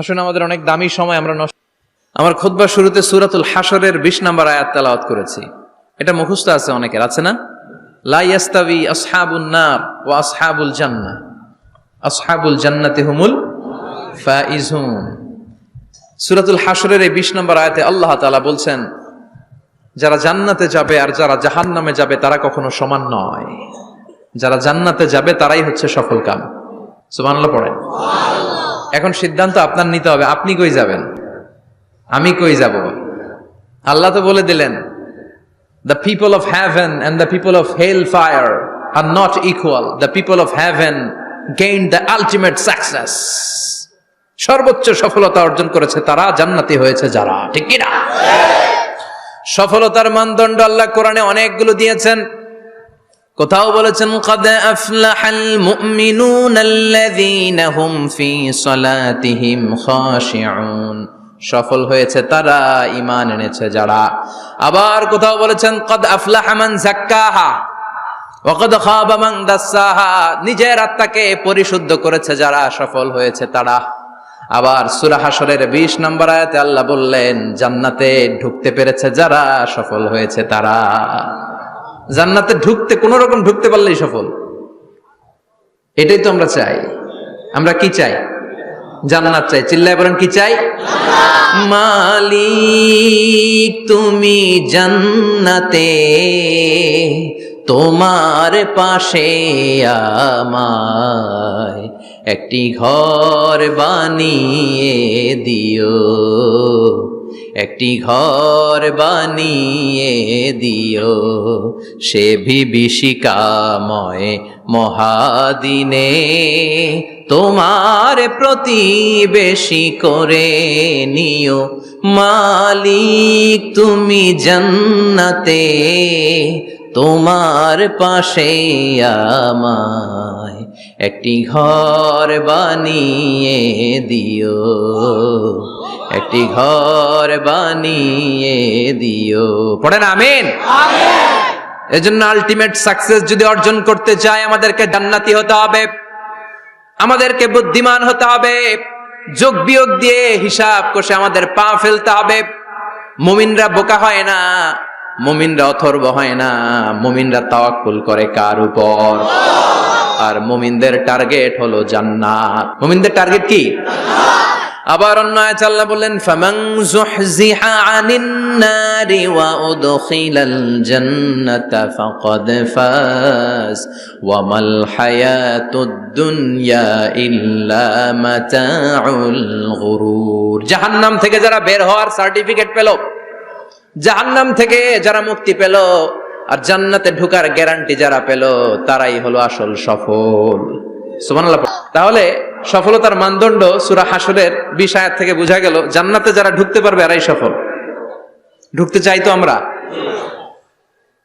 আসলে আমাদের অনেক দামি সময় আমরা নষ্ট। আমার খুতবার শুরুতে সূরাতুল হাশরের 20 নম্বর আয়াত তেলাওয়াত করেছি। এটা মুখস্থ আছে অনেকের, আছে না? লা ইয়াস্তাবি আসহাবুন নার ওয়া আসহাবুল জান্নাহ, আসহাবুল জান্নাতি হুমুল ফাইজুন। সূরাতুল হাশরের এই 20 নম্বর আয়াতে আল্লাহ তাআলা বলছেন, যারা জান্নাতে যাবে আর যারা জাহান্নামে যাবে তারা কখনো সমান নয়। যারা জান্নাতে যাবে তারাই হচ্ছে সফল কাম। সুবহানাল্লাহ পড়েন। এখন সিদ্ধান্ত আপনার নিতে হবে, আপনি কই যাবেন, আমি কই যাব। আল্লাহ তো বলে দিলেন, the people of heaven and the people of hellfire are not equal. The people of heaven gained the ultimate success. সর্বোচ্চ সফলতা অর্জন করেছে তারা, জান্নাতি হয়েছে যারা, ঠিক কি না? সফলতার মানদণ্ড আল্লাহ কোরআনে অনেকগুলো দিয়েছেন। কোথাও বলেছেন قد أفلح المؤمنون الذين هم في صلاتهم خاشعون, সফল হয়েছে তারা, ঈমান এনেছে যারা। আবার কোথাও বলেছেন قد أفلح من زكاها وقد خاب من دساها, নিজের আত্মাকে পরিশুদ্ধ করেছে যারা, সফল হয়েছে তারা। আবার সূরা হাশরের 20 নম্বর আয়াতে আল্লাহ বললেন, জান্নাতে ঢুকতে পেরেছে যারা, সফল হয়েছে তারা। জান্নাতে ঢুকতে, কোন রকম ঢুকতে পারলেই সফল। এটাই তো আমরা চাই। আমরা কি চাই? জান্নাত চাই। চিল্লায় বলেন কি চাই? মালিক তুমি জান্নাতে, তোমার পাশে আমায় একটি ঘর বানিয়ে দিও, একটি ঘর বানিয়ে দিও, সে বিভীষিকাময় মহাদিনে তোমার প্রতিবেশী করে নিও। মালিক তুমি জান্নাতে, তোমার পাশে আমায় একটি ঘর বানিয়ে দিও, একটি ঘর বানিয়ে দিও। পড়েন আমিন। এজন্য আলটিমেট সাকসেস যদি অর্জন করতে চাই, আমাদেরকে জান্নাতি হতে হবে, আমাদেরকে বুদ্ধিমান হতে হবে, যোগ বিয়োগ দিয়ে হিসাব কষে আমাদের পা ফেলতে হবে। মুমিনরা বোকা হয় না, মুমিনরা অথর্ব হয় না, মুমিনরা তাওয়াক্কুল করে কার উপর? আর মুমিনদের টার্গেট হলো জান্নাত। মুমিনদের টার্গেট কি? আবার অন্য আয়াতে আল্লাহ বললেন, ফামান যুহজিহা আনিন নারি ওয়া উদখিলাল জান্নাতা ফাকাদ ফাজ ওয়া মাল হায়াতুদ দুনিয়া ইল্লা মাতাউল গুরুর। জাহান্নাম থেকে যারা বের হওয়ার সার্টিফিকেট পেল, জাহান্নাম থেকে যারা মুক্তি পেল, আর জান্নাতে ঢোকার গ্যারান্টি যারা পেল, তারাই হলো আসল সফল। সুবহানাল্লাহ। তাহলে সফলতার মানদণ্ড সূরা হাশরের 20 আয়াত থেকে বোঝা গেল, জান্নাতে যারা ঢুকতে পারবে এরাই সফল। ঢুকতে চাই তো আমরা?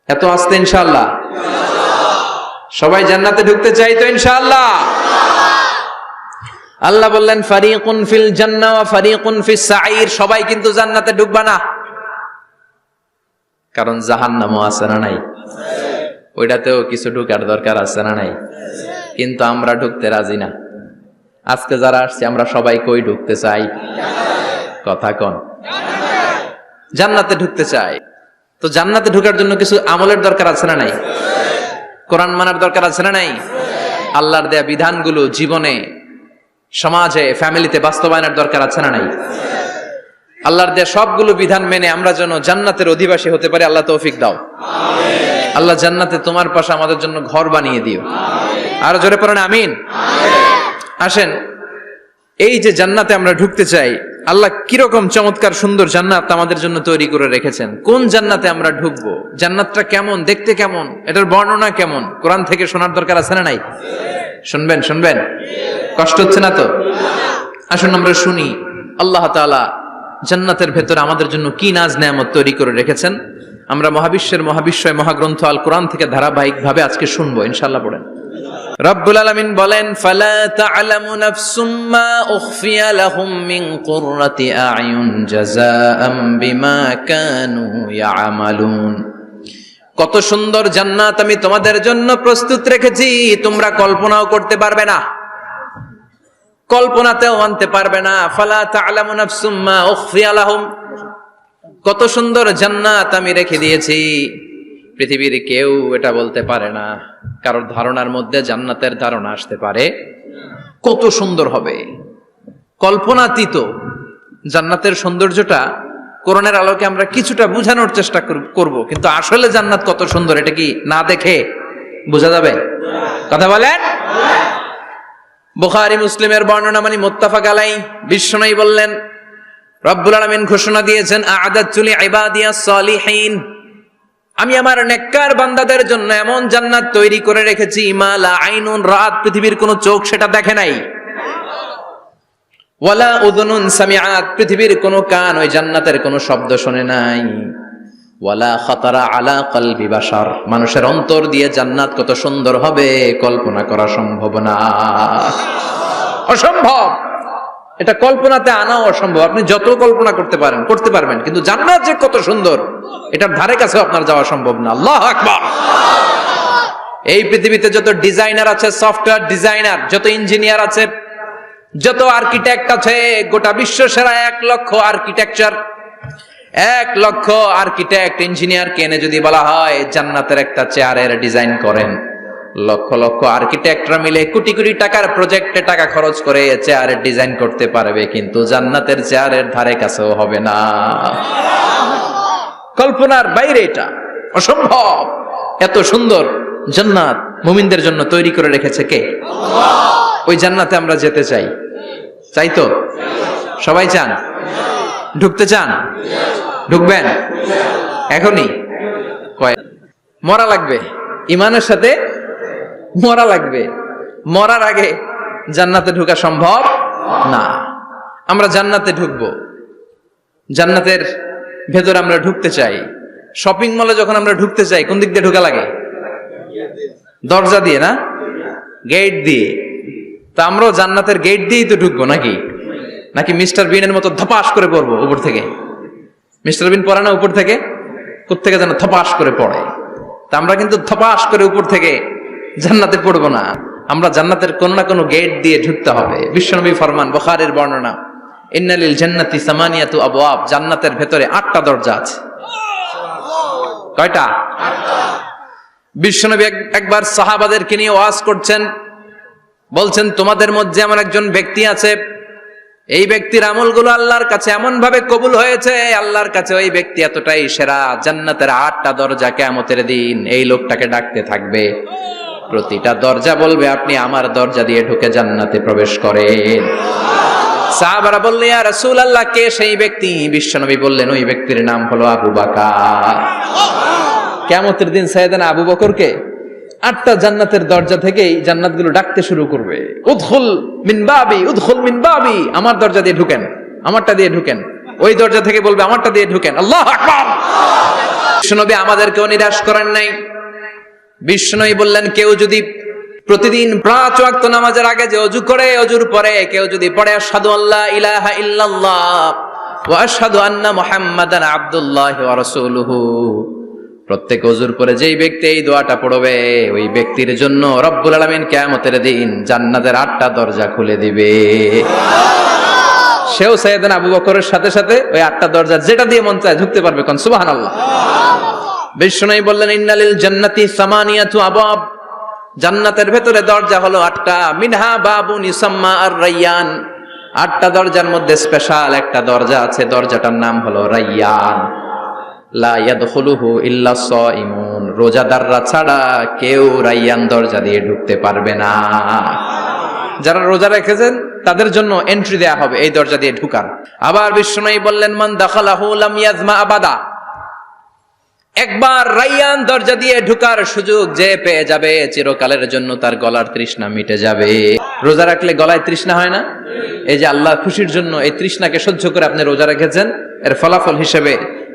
এত আস্তে ইনশাআল্লাহ? সবাই জান্নাতে ঢুকতে চাই তো ইনশাআল্লাহ? আল্লাহ বললেন, ফারিকুন ফিল জান্নাহ ওয়া ফারিকুন ফিস সাঈর। সবাই কিন্তু জান্নাতে ঢুকবে না, কারণ জাহান্নামও আছে না নাই? ওইটাতেও কিছু ঢুকার দরকার আছে না নাই? কিন্তু আমরা ঢুকতে রাজি না। আজকে যারা আসছে আমরা সবাই কই ঢুকতে চাই? কথা কন। জান্নাতে ঢুকতে চাই। তো জান্নাতে ঢোকার জন্য কিছু আমলের দরকার আছে না নাই? কোরআন মানার দরকার আছে না নাই? আল্লাহর দেয়া বিধানগুলো জীবনে, সমাজে, ফ্যামিলিতে বাস্তবায়নের দরকার আছে না নাই? আল্লাহর দেয়া সবগুলো বিধান মেনে আমরা যেন জান্নাতের অধিবাসী হতে পারি, আল্লাহ তৌফিক দাও। আল্লাহ জান্নাতে তোমার পাশে আমাদের জন্য ঘর বানিয়ে দিও। আর জোরে পড়েন আমিন। আসেন, এই যে জান্নাতে আমরা ঢুকতে চাই, আল্লাহ কিরকম চমৎকার সুন্দর জান্নাত আমাদের জন্য তৈরি করে রেখেছেন। কোন জান্নাতে আমরা ঢুকবো, জান্নাতটা কেমন, দেখতে কেমন, এটার বর্ণনা কেমন, কোরআন থেকে শোনার দরকার আছে না নাই? শুনবেন, শুনবেন? কষ্ট হচ্ছে না তো? আসুন আমরা শুনি আল্লাহ তাআলা জান্নাতের ভেতরে আমাদের জন্য কি নাজ নেয়ামত তৈরি করে রেখেছেন। আমরা মহাবিশ্বের মহাবিশ্বয় মহাগ্রন্থ আল কোরআন থেকে ধারাবাহিকভাবে আজকে শুনবো ইনশাআল্লাহ। পড়েন। রব্বুল আলামিন বলেন, ফালা তা'লামু নাফসুম মা উখফিয়া লাহুম মিন কুররাতি আ'য়ুন জাযাআম বিমা কানু ইয়া'মালুন। কত সুন্দর জান্নাত আমি তোমাদের জন্য প্রস্তুত রেখেছি, তোমরা কল্পনাও করতে পারবে না। কল্পনাতেও আনতে পারবে না। ফালা তা'লামু নাফসুম মা উখফিয়া লাহুম, কত সুন্দর জান্নাত আমি রেখে দিয়েছি, পৃথিবীর কেউ এটা বলতে পারে না। কারোর ধারণার মধ্যে জান্নাতের ধারণা আসতে পারে কত সুন্দর হবে, কল্পনাতীত জান্নাতের সৌন্দর্যটা কোরআনের আলোকে আমরা কিছুটা বোঝানোর চেষ্টা করব, কিন্তু আসলে জান্নাত কত সুন্দর এটা কি না দেখে বোঝা যাবে? কথা বলেন। বুখারী মুসলিমের বর্ণনা মানে মুত্তাফাক আলাই, বিশ্বনবী বললেন রব্বুল আলামিন ঘোষণা দিয়েছেন আ'আদাতু লিইবাদিয়াস সালিহিন, আমি আমার নেককার বান্দাদের জন্য এমন জান্নাত তৈরি করে রেখেছি মা লা আইনুন রাত, পৃথিবীর কোন চোখ সেটা দেখে নাই, ওয়ালা উযুনুন সামিআত, পৃথিবীর কোন কান ওই জান্নাতের কোন শব্দ শুনে নাই, ওয়ালা খাতারা আলা কলবি বাশার, মানুষের অন্তর দিয়ে জান্নাত কত সুন্দর হবে কল্পনা করা সম্ভব না, অসম্ভব। এটা কল্পনাতে আনাও অসম্ভব, আপনি যত কল্পনা করতে পারবেন, কিন্তু জান্নাত যে কত সুন্দর এটার ধারে কাছে আপনার যাওয়া সম্ভব না। আল্লাহু আকবার। এই পৃথিবীতে যত ডিজাইনার আছে, সফটওয়্যার ডিজাইনার, যত ইঞ্জিনিয়ার আছে, যত আর্কিটেক্ট আছে, গোটা বিশ্ব সেরা 1 লক্ষ আর্কিটেকচার, 1 লক্ষ আর্কিটেক্ট ইঞ্জিনিয়ারকে এনে যদি বলা হয় জান্নাতের একটা চেয়ারের ডিজাইন করেন, লক্ষ লক্ষ আর্কিটেক্টরা মিলে কোটি কোটি টাকার প্রজেক্টে টাকা খরচ করে চেয়ারের ডিজাইন করতে পারবে, কিন্তু জান্নাতের চেয়ারের ধারে কাছেও হবে না। কল্পনার বাইরে, এটা অসম্ভব। এত সুন্দর জান্নাত মুমিনদের জন্য তৈরি করে রেখেছে কে? আল্লাহ। ওই জান্নাতে আমরা যেতে চাই, চাই তো? সবাই চান? ঢুকতে চান? ঢুকবেন এখনই? মরা লাগবে, ইমানের সাথে মরা লাগবে। মরার আগে জান্নাতে ঢোকা সম্ভব না। আমরা জান্নাতে ঢুকবো, জান্নাতের ভেতরে আমরা ঢুকতে চাই। শপিং মলে যখন আমরা ঢুকতে চাই কোন দিক দিয়ে ঢোকা লাগে? দরজা দিয়ে না, গেট দিয়ে। তা আমরাও জান্নাতের গেট দিয়েই তো ঢুকবো নাকি? নাকি মিস্টার বিনের মতো ধপাস করে পড়বো উপর থেকে? মিস্টার বিন পড়ে না উপর থেকে? কোত্থেকে যেন ধপাস করে পড়ে। তা আমরা কিন্তু ধপাস করে উপর থেকে জান্নাতে পড়বো না, আমরা জান্নাতের কোন না কোনো গেট দিয়ে ঢুকতে হবে। বিশ্বনবী ফরমান, বুখারীর বর্ণনা, ইন্নালিল জান্নাতি সামানিয়াতু আবওয়াব, জান্নাতের ভেতরে 8টা দরজা আছে। কয়টা? বিশ্বনবী একবার সাহাবাদেরকে নিয়ে ওয়াজ করছেন, বলছেন তোমাদের মধ্যে এমন একজন ব্যক্তি আছে, এই ব্যক্তির আমলগুলো আল্লাহর কাছে এমন ভাবে কবুল হয়েছে, আল্লাহর কাছে ওই ব্যক্তি এতটাই সেরা, জান্নাতের 8টা দরজা কিয়ামতের দিন এই লোকটাকে ডাকতে থাকবে, প্রতিটা দরজা বলবে আপনি আমার দরজা দিয়ে ঢুকে জান্নাতে প্রবেশ করেন। সাহাবারা বললেন ইয়া রাসূলুল্লাহ, কে সেই ব্যক্তি? বিশ্বনবী বললেন ওই ব্যক্তির নাম হলো আবু বকর। কিয়ামতের দিন সাইয়েদনা আবু বকরকে 8টা জান্নাতের দরজা থেকেই জান্নাতগুলো ডাকতে শুরু করবে, উদখুল মিন বাবি, উদখুল মিন বাবি, আমার দরজা দিয়ে ঢুকেন, আমারটা দিয়ে ঢুকেন। ওই দরজা থেকে বলবে আমারটা দিয়ে ঢুকেন। আল্লাহু আকবার। বিশ্বনবী আমাদেরকেও নিরাশ করেন নাই। বিশ্বনবী বললেন কেউ যদি প্রতিদিন 5 ওয়াক্ত নামাজের আগে যে ওযু করে, ওযুর পরে কেউ যদি পড়ে আশহাদু আল্লা ইলাহা ইল্লাল্লাহ ওয়া আশহাদু আন্না মুহাম্মাদান আবদুল্লাহি ওয়া রাসূলুহু, প্রত্যেক ওযুর পরে যেই ব্যক্তি এই দোয়াটা পড়বে ওই ব্যক্তির জন্য রব্বুল আলামিন কিয়ামতের দিন জান্নাতের 8টা দরজা খুলে দিবে। সেও সাইয়েদনা আবু বকরের সাথে সাথে ওই 8টা দরজা যেটা দিয়ে মন চায় ঢুকতে পারবে। কোন সুবহানাল্লাহ। বিশ্বনবী বললেন ইন্নালিল জান্নাতি সামানিয়াতু আবওয়াব, জান্নাতের ভেতরে দরজা হলো 8টা, মিনহা বাবুন ইউসাম্মা আর-রায়্যান, 8টা দরজার মধ্যে স্পেশাল একটা দরজা আছে, দরজাটার নাম হলো রায়্যান। লা ইয়াদখুলুহু ইল্লা সাইমুন, রোজাদাররা ছাড়া কেউ রায়্যান দরজা দিয়ে ঢুকতে পারবে না। যারা রোজা রেখেছেন তাদের জন্য এন্ট্রি দেয়া হবে এই দরজা দিয়ে ঢুকার। আবার বিশ্বনবী বললেন মান দাখালাহু লাম ইয়াজমা আবাদা, একবার রায়্যান দরজা দিয়ে ঢুকার সুযোগ যে পেয়ে যাবে চিরকালের জন্য তার গলার তৃষ্ণা মিটে যাবে। রোজা রাখলে গলায় তৃষ্ণা হয় না? এই যে আল্লাহ খুশির জন্য এই তৃষ্ণাকে সহ্য করে আপনি রোজা রেখেছেন, এর ফলাফল হিসেবে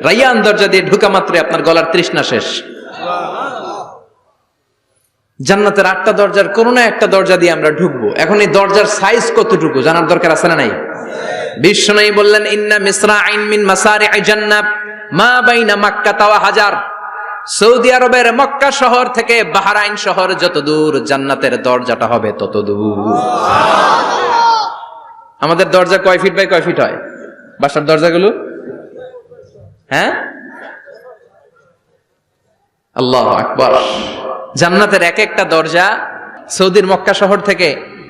রায়্যান দরজা দিয়ে ঢুকা মাত্রই আপনার গলার তৃষ্ণা শেষ। জান্নাতের 8টা দরজার কোন না একটা দরজা দিয়ে আমরা ঢুকবো। এখন এই দরজার সাইজ কতটুকু জানার দরকার আছে না নাই? বিশ্বনবী বললেন ইন্না মিসরাইন মিন মাসারি'i জান্নাত মা বাইনা মাক্কা ওয়া হাজার, সৌদি আরবের মক্কা শহর থেকে বাহরাইন শহর যত দূর জান্নাতের দরজাটা হবে তত দূর। আমাদের দরজা কয় ফিট বাই কয় ফিট হয় বাসার দরজাগুলো? হ্যাঁ, আল্লাহু আকবার। জান্নাতের এক একটা দরজা সৌদির মক্কা শহর থেকে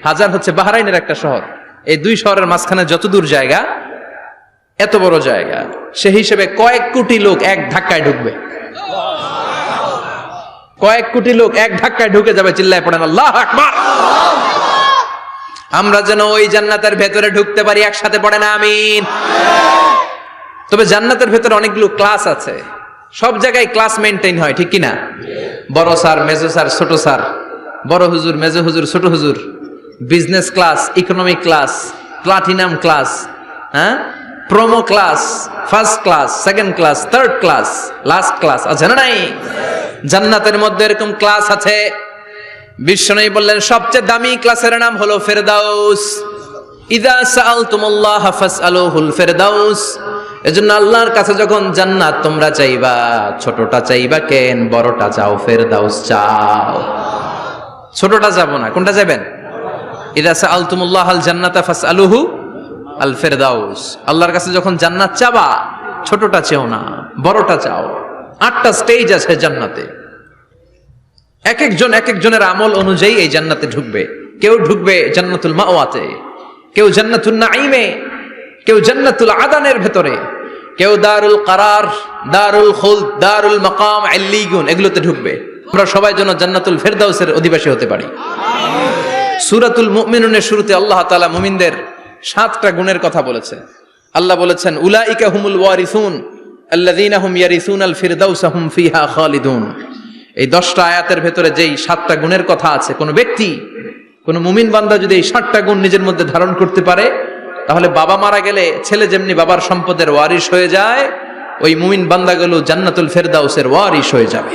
হাজার হচ্ছে বাহরাইনের একটা শহর, এই দুই শহরের মাঝখানে যত দূর জায়গা, এত বড় জায়গা, সে হিসেবে কয়েক কোটি লোক এক ধাক্কায় ঢুকবে। কয়েক কোটি লোক এক ধাক্কায় ঢুকে যাবে। চিল্লায় পড়েন আল্লাহু আকবার। আমরা যেন ওই জান্নাতের ভেতরে ঢুকতে পারি, একসাথে পড়েন আমিন। তবে জান্নাতের ভেতরে অনেকগুলো ক্লাস আছে, সব জায়গায় ক্লাস মেনটেন হয়, ঠিক কিনা? বড় স্যার, মেজো স্যার, ছোট স্যার, বড় হুজুর, মেজো হুজুর, ছোট হুজুর, business class, economic class, platinum class, হ্যাঁ, promo class, first class, second class, third class, last class আছে না নাই? জান্নাতের মধ্যে এরকম ক্লাস আছে। বিশ্বনবী বললেন সবচেয়ে দামি ক্লাসের নাম হলো ফেরদাউস। ইযা সাআলতুমুল্লাহ ফাসআলুহুল ফেরদাউস। এজন্য আল্লাহর কাছে যখন জান্নাত তোমরা চাইবা, ছোটটা চাইবা কেন, বড়টা চাও, ফেরদাউস চাও। ছোটটা যাবো না, কোনটা যাবেন? ইযা সাআলতুমুল্লাহ আল জান্নাতা ফাসআলুহু আল ফেরদাউস। আল্লাহর কাছে যখন জান্নাত চাবা, ছোটটা চেও না, বড়টা চাও। 8টা স্টেজ আছে জান্নাতে, এক একজন এক একজনের আমল অনুযায়ী এই জান্নাতে ঢুকবে। কেউ ঢুকবে জান্নাতুল মাওয়াতে, কেউ জান্নাতুল নাঈমে, কেউ জান্নাতুল আদানের ভেতরে, কেউ দারুল কারার, দারুল খুলদ, দারুল মাকাম, আল্লিগুন, এগুলোতে ঢুকবে। আমরা সবাই যেন জান্নাতুল ফেরদাউসের অধিবাসী হতে পারি। সূরাতুল মুমিনুনের শুরুতে আল্লাহ তাআলা মুমিনদের 7টা গুণের কথা বলেছে। আল্লাহ বলেছেন উলাইকা হুমুল ওয়ারিসুন আল্লাযীনা হুম ইয়ারিসুনাল ফিরদাউসা হুম ফিহা খালিদুন। এই 10টা আয়াতের ভেতরে যেই 7টা গুণের কথা আছে, কোন ব্যক্তি, কোন মুমিন বান্দা যদি এই 7টা গুণ নিজের মধ্যে ধারণ করতে পারে, তাহলে বাবা মারা গেলে ছেলে যেমনি বাবার সম্পদের ওয়ারিশ হয়ে যায়, ওই মুমিন বান্দাগুলো জান্নাতুল ফেরদাউসের ওয়ারিশ হয়ে যাবে।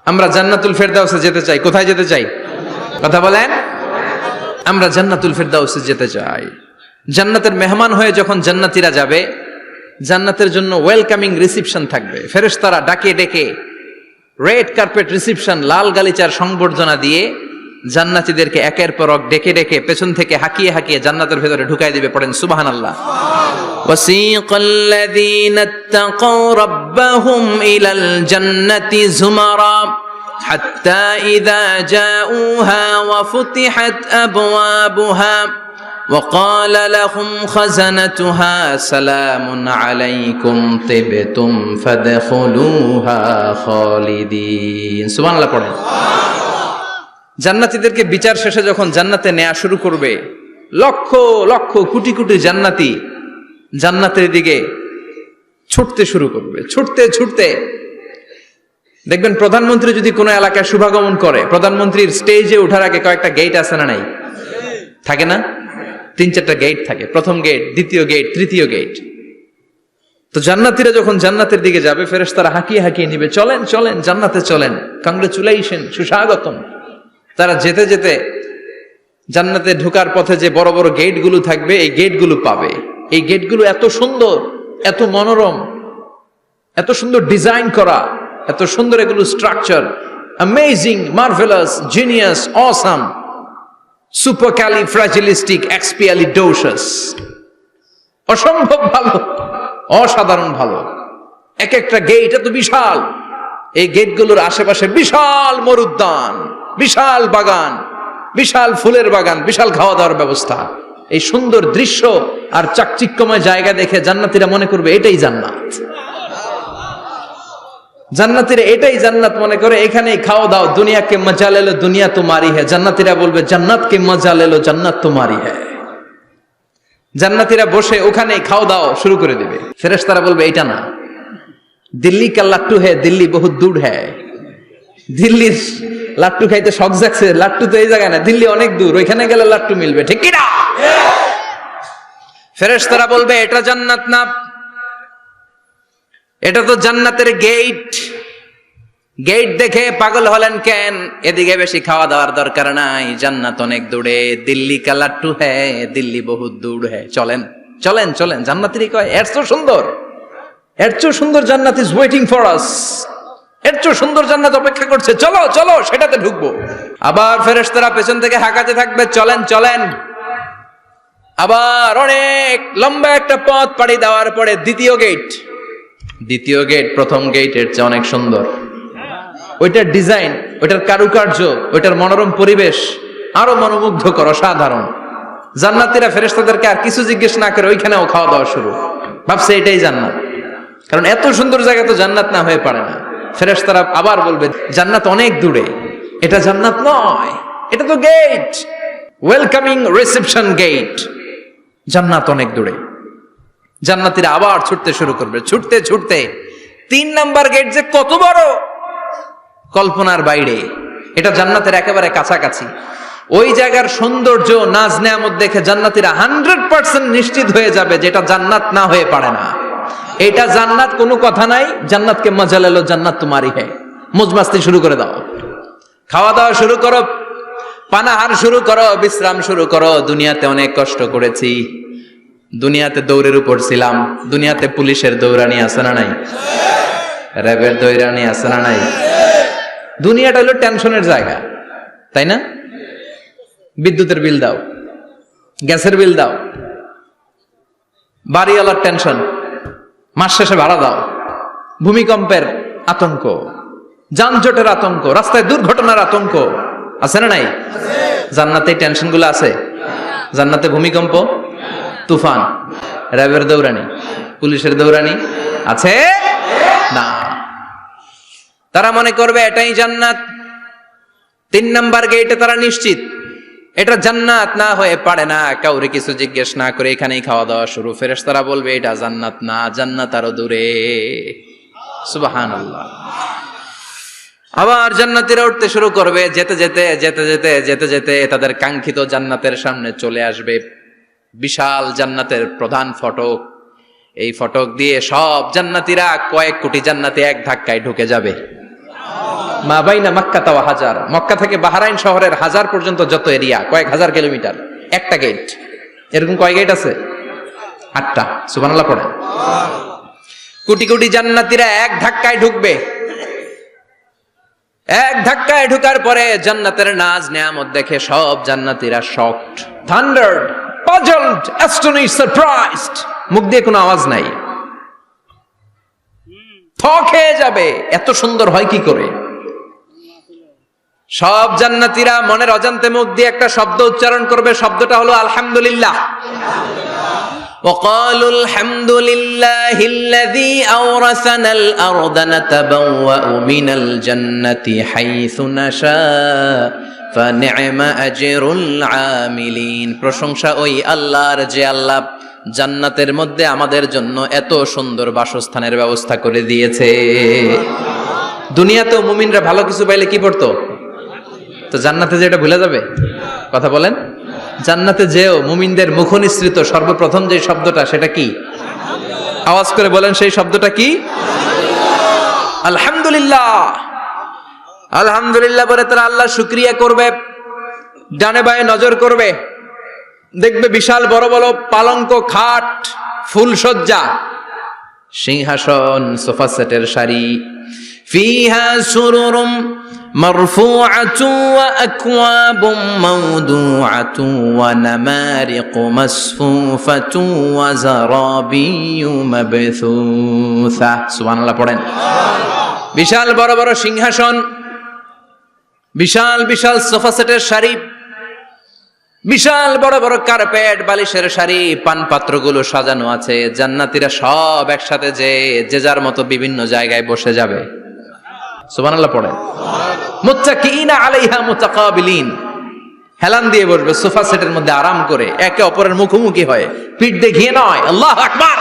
আমরা জান্নাতুল ফেরদাউসে যেতে চাই। কোথায় যেতে চাই? কথা বলেন। আমরা জান্নাতুল ফেরদাউসে যেতে চাই। জান্নাতের মেহমান হয়ে যখন জান্নাতীরা যাবে, জান্নাতের জন্য ওয়েলকামিং রিসিপশন থাকবে। ফেরেশতারা ডাকে ডেকে রেড কার্পেট রিসিপশন, লাল গালিচার সংবর্ধনা দিয়ে জান্নাতীদেরকে একের পর এক ডেকে ডেকে পেছন থেকে হাঁকিয়ে হাঁকিয়ে জান্নাতের ভেতরে ঢুকাই দিবে। পড়েন সুবহানাল্লাহ। ওয়াসিকাল্লাযীনা ইত্তাকাউ রাব্বাহুম ইলাল জান্নাতি যুমারা হাত্তা ইযা জাউহা ওয়া ফুতিহাত আবওয়াবুহা وقال لهم خزنتها سلام عليكم طبتم فادخلوها خالدين। সুবহানাল্লাহ পড়েন। জান্নাতীদেরকে বিচার শেষে যখন জান্নাতে নেওয়া শুরু করবে, লক্ষ লক্ষ কোটি কোটি জান্নাতি জান্নাতের দিকে ছুটতে শুরু করবে। ছুটতে ছুটতে দেখবেন প্রধানমন্ত্রী যদি কোনো এলাকায় শুভাগমন করে, প্রধানমন্ত্রীর স্টেজে ওঠার আগে কয়েকটা গেট আছে না নাই? থাকে না? 3-4টা গেট থাকে। প্রথম গেট, দ্বিতীয় গেট, তৃতীয় গেট। তো জান্নাতীরা যখন জান্নাতের দিকে যাবে, ফেরেশতারা হাঁকিয়ে হাঁকিয়ে নিবে, চলেন চলেন জান্নাতে চলেন, কংগ্রেচুলেশন, সুস্বাগতম। তারা যেতে যেতে জান্নাতে ঢোকার পথে যে বড় বড় গেটগুলো থাকবে, এই গেটগুলো পাবে। এই গেটগুলো এত সুন্দর, এত মনোরম, এত সুন্দর ডিজাইন করা, এত সুন্দর এগুলো structure, amazing, marvellous, genius, awesome, supercalifragilisticexpialidocious, অসম্ভব ভালো, অসাধারণ ভালো। এক একটা গেট এত বিশাল। এই গেটগুলোর আশেপাশে বিশাল মরুদ্যান, বিশাল বাগান, বিশাল ফুলের বাগান, বিশাল খাওয়া দাওয়ার ব্যবস্থা। এই সুন্দর দৃশ্য আর চাকচিক্যময় জায়গা দেখে জান্নাতীরা মনে করবে এটাই জান্নাত। জান্নাতীরা এটাই জান্নাত মনে করে, এখানেই খাও দাও, দুনিয়া কে মজা লে লো দুনিয়া তোমারি হ্যায়। জান্নাতীরা বলবে জান্নাত কে মজা লে লো জান্নাত তোমারি হ্যায়। জান্নাতীরা বসে ওখানেই খাও দাও শুরু করে দিবে। ফেরেশতারা বলবে এটা না, দিল্লি কা লাট্টু হ্যায়, দিল্লি বহুত দূর হ্যায়। দিল্লির লাট্টু খাইতে শখ জাগছে, লাট্টু তো এই জায়গায় না, দিল্লি অনেক দূর, ওইখানে গেলে লাট্টু মিলবে, ঠিক কি না? ফেরেশতারা বলবে এটা জান্নাত না, এটা তো জান্নাতের গেট। গেট দেখে পাগল হলেন কেন? এদিকে বেশি খাওয়া দাওয়ার দরকার নাই, জান্নাত অনেক দূরে। দিল্লি কা লাট্টু হ্যায়, দিল্লি বহুত দূর হ্যায়। চলেন চলেন চলেন। জান্নাতেরই কয় এর চেয়ে সুন্দর, এর চেয়ে সুন্দর জান্নাত ইজ ওয়েটিং ফর আস, এর চেয়ে সুন্দর জান্নাত অপেক্ষা করছে, চলো চলো সেটাতে ঢুকবো। আবার ফেরেশতারা পেছন থেকে হাঁকাতে থাকবে, চলেন চলেন। আবার অনেক লম্বা একটা পথ পাড়ি দেওয়ার পরে দ্বিতীয় গেট প্রথম গেটের চেয়ে অনেক সুন্দর। ওইটার ডিজাইন, ওইটার কারুকার্য, ওইটার মনোরম পরিবেশ আরো মনোমুগ্ধকর, অসাধারণ। জান্নাতীরা ফেরেশতাদেরকে আর কিছু জিজ্ঞেস না করে ওইখানেও খাওয়া দাওয়া শুরু। ভাবছে এটাই জান্নাত, কারণ এত সুন্দর জায়গা তো জান্নাত না হয়ে পারে না। ফেরেশতারা আবার বলবে জান্নাত অনেক দূরে, এটা জান্নাত নয়, এটা তো গেট, ওয়েলকামিং রিসেপশন গেট, জান্নাত অনেক দূরে। জান্নাতীরা আবার ছুটতে শুরু করবে, ছুটতে ছুটতে 3 নাম্বার গেট যে কত বড়, কল্পনার বাইরে। এটা জান্নাতের একেবারে কাছাকাছি। ওই জায়গার সৌন্দর্য, নাজ নেয়ামত দেখে জান্নাতীরা 100% নিশ্চিত হয়ে যাবে যেটা জান্নাত না হয়ে পারে না। এটা জান্নাত, কোনো কথা নাই। জান্নাতকে মজা লেলো, জান্নাত তোমারই হ্যায়। মজমাস্তি শুরু করে দাও, খাওয়া দাওয়া শুরু করো, পানাহার শুরু করো, বিশ্রাম শুরু করো। দুনিয়াতে অনেক কষ্ট করেছি, দুনিয়াতে দৌড়ের উপর ছিলাম, দুনিয়াতে পুলিশের দৌড়ানি আছে না নাই, র্যাবের দৌড়ানি আছে না নাই। দুনিয়াটা হলো টেনশনের জায়গা, তাই না? বিদ্যুতের বিল দাও, গ্যাসের বিল দাও, বাড়িওয়ালার টেনশন, মাস শেষে ভাড়া দাও, ভূমিকম্পের আতঙ্ক, যানজটের আতঙ্ক, রাস্তায় দুর্ঘটনার আতঙ্ক আছে না নাই? জান্নাতে এই টেনশন গুলো আছে? জান্নাতে ভূমিকম্প, তুফান, র্যাবের দৌড়ানি, পুলিশের দৌড়ানি আছে না। তারা মনে করবে এটাই জান্নাত। 3 নাম্বার গেটে তারা নিশ্চিত এটা জান্নাত না হয়ে পারে না। কাউরে কিছু জিজ্ঞেস না করে এখানেই খাওয়া দাওয়া শুরু। ফেরেশতারা বলবে এটা জান্নাত না, জান্নাত আরো দূরে। সুবহানাল্লাহ। আবার জান্নাতীরা উঠতে শুরু করবে। যেতে যেতে যেতে যেতে যেতে যেতে তাদের কাঙ্ক্ষিত জান্নাতের সামনে চলে আসবে। বিশাল জান্নাতের প্রধান ফটক। এই ফটক দিয়ে সব জান্নাতীরা, কয়েক কোটি জান্নাতি এক ধাক্কায় ঢুকে যাবে। মা বাইনা মক্কা ওয়া হাজার, মক্কা থেকে বাহরাইন শহরের হাজার পর্যন্ত যত এরিয়া, কয়েক হাজার কিলোমিটার, একটা গেট। এরকম কয় গেট আছে? 8টা। সুবহানাল্লাহ পড়ে। কোটি কোটি জান্নাতীরা এক ধাক্কায় ঢুকবে। এক ধাক্কায় ঢুকার পরে জান্নাতের নাজ নেয়ামত দেখে সব জান্নাতীরা শকড, থান্ডার্ড, পাজলড, অ্যাস্টনিশড, সারপ্রাইজড। মুখ দিয়ে কোনো আওয়াজ নাই, থক হয়ে যাবে। এত সুন্দর হয় কি করে? সব জান্নাতীরা মনের অজান্তে মুখ দিয়ে একটা শব্দ উচ্চারণ করবে। শব্দটা হলো আলহামদুলিল্লাহ। وقالوا الحمد لله الذي أورثنا الأرض نتبوأ من الجنة حيث نشاء فنعم أجر العاملين। প্রশংসা ওই আল্লাহর যে আল্লাহ জান্নাতের মধ্যে আমাদের জন্য এত সুন্দর বাসস্থানের ব্যবস্থা করে দিয়েছে। দুনিয়াতেও মুমিনরা ভালো কিছু পাইলে কি পড়তো? তো জান্নাতে যে এটা ভুলে যাবে? কথা বলেন। জান্নাতে যেও মুমিনদের মুখনিসৃত সর্বপ্রথম যে শব্দটা, সেটা কি? আওয়াজ করে বলেন, সেই শব্দটা কি? আলহামদুলিল্লাহ। আলহামদুলিল্লাহ বলে তারা আল্লাহ শুকরিয়া করবে। ডানে বায়ে নজর করবে, দেখবে বিশাল বড় বড় পালঙ্ক, খাট, ফুলসজ্জা, সিংহাসন, সোফা সেটের সারি। ফিহা সুরুরুম মারফুআতুন ওয়া আকওয়াবুম মাওদুআতুন ওয়া নামারিকু মাসফুফাতুন ওয়া যারাবিয়্যু মাবথুসা। সুবহানাল্লাহ পড়েন। বিশাল বড় বড় সিংহাসন, বিশাল বিশাল সোফা সেটের সারি, বিশাল বড় বড় কার্পেট, বালিশের সারি, পানপাত্রগুলো সাজানো আছে। জান্নাতীরা সব একসাথে যে যার মতো বিভিন্ন জায়গায় বসে যাবে। সুবহানাল্লাহ পড়ে। মুত্তাকিইনা আলাইহা মুতাকাবিলিন, হেলান দিয়ে বসবে সোফা সেটের মধ্যে আরাম করে, একে অপরের মুখোমুখি হয়ে, পিঠ দেখিয়ে নয়। আল্লাহু আকবার।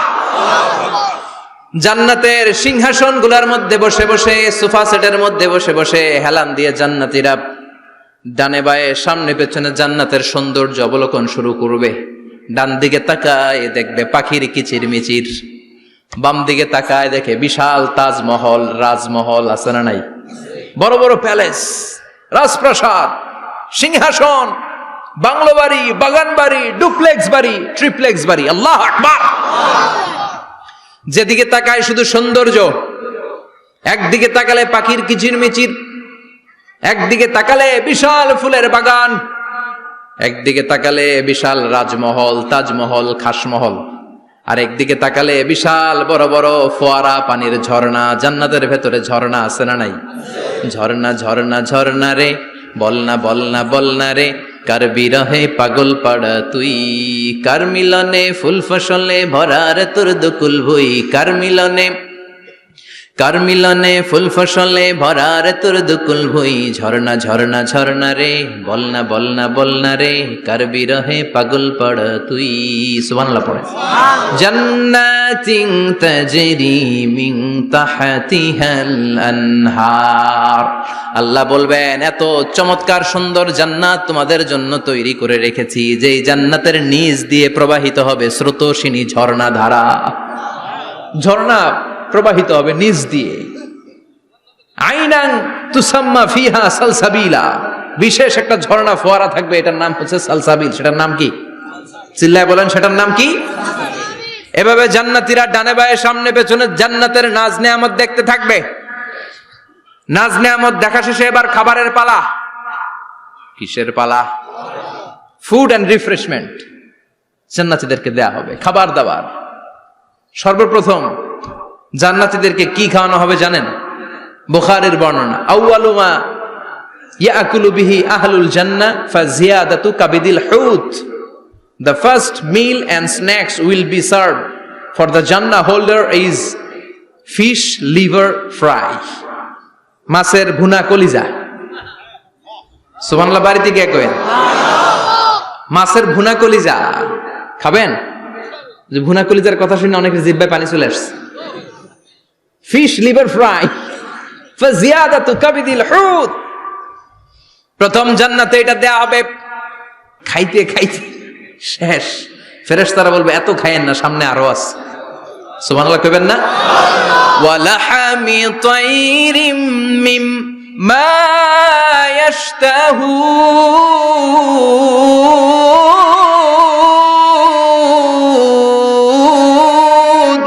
জান্নাতের সিংহাসনগুলোর মধ্যে বসে বসে, সোফা সেটের মধ্যে বসে বসে হেলান দিয়ে জান্নাতীরা ডানে বায়ে সামনে পেছনে জান্নাতের সৌন্দর্য অবলোকন শুরু করবে। ডান দিকে তাকায় দেখবে পাখির কিচির মিচির, বাম দিকে তাকায় দেখে বিশাল তাজমহল, রাজমহল আছে না নাই? বড় বড় প্যালেস, রাজপ্রাসাদ, সিংহাসন, বাংলো বাড়ি, বাগান বাড়ি, ডুপ্লেক্স বাড়ি, ট্রিপ্লেক্স বাড়ি। আল্লাহু আকবার। যেদিকে তাকায় শুধু সৌন্দর্য। একদিকে তাকালে পাখির কিচির মিচির, একদিকে তাকালে বিশাল ফুলের বাগান, একদিকে তাকালে বিশাল রাজমহল, তাজমহল, খাসমহল, আর একদিকে তাকালে বিশাল বড় বড় ফোয়ারা, পানির ঝর্ণা। জান্নাতের ভেতরে ঝর্ণা আছে না নাই? ঝর্ণা ঝর্ণা ঝর্ণা রে, বলনা বলনা বলনা রে, কার বিরহে পাগল পাড়া তুই, কার মিলনে ফুল ফসলে ভরার তোর দুকুল ভুই, কার মিলনে ফুল ফসলে ভরার তোর দুকুল ভুই, ঝর্ণা ঝর্ণা ঝর্ণা রে, বলনা বলনা বলনা রে, কার বিরহে পাগল পাড়া তুই। সুবহানাল্লাহ পড়ে। জান্নাতিন তাজরি মিন তাহতিহাল আনহার, আল্লাহ বলবেন এত চমৎকার সুন্দর জান্নাত তোমাদের জন্য তৈরি করে রেখেছি, যেই জান্নাতের নিচ দিয়ে প্রবাহিত হবে স্রোতস্বিনী ঝর্ণা ধারা। ঝর্ণা প্রবাহিত হবে নিচ দিয়ে। আইনান তুসাম্মা ফিহা সালসাবিলা, বিশেষ একটা ঝর্ণা ফোয়ারা থাকবে, এটার নাম হচ্ছে সালসাবিল। সেটার নাম কি? চিল্লায় বলেন, সেটার নাম কি? এভাবে জান্নাতীরা ডানে বায়ে সামনে পেছনে জান্নাতের নাজ নেয়ামত দেখতে থাকবে। নাজ নেয়ামত দেখা শেষে এবার খাবারের পালা। কিসের পালা? ফুড এন্ড রিফ্রেশমেন্ট জান্নাতীদেরকে দেয়া হবে, খাবার দাবার। সর্বপ্রথম জান্নাতীদেরকে কি খাওয়ানো হবে জানেন? বুখারীর বর্ণনা, আউয়ালু মা ইয়াকুলু বিহি আহলুল জান্নাহ ফাজিয়াদাতু কাবিদিল হুত, the first meal and snacks will be served for the Jannah holder is fish liver fry, মাছের ভুনা কলিজা। সুবহানাল্লাহ, বাড়িতে গিয়ে কইন মাছের ভুনা কলিজা খাবেন। যে ভুনা কলিজার কথা শুনে অনেকের জিহ্বায় পানি চলে আসছে। ফিশ লিভার ফ্রাই ফাজিয়াদাতু কাবিদিল হুত, প্রথম জান্নাতে এটা দেয়া হবে। খাইতে খাইতে শেষ, ফেরেশতারা বলবে এত খায়েন না, সামনে আরো আছে। সুবহানাল্লাহ কইবেন না? ওয়ালাহামি তাইরিম মিম্মা ইয়াশতাহুন,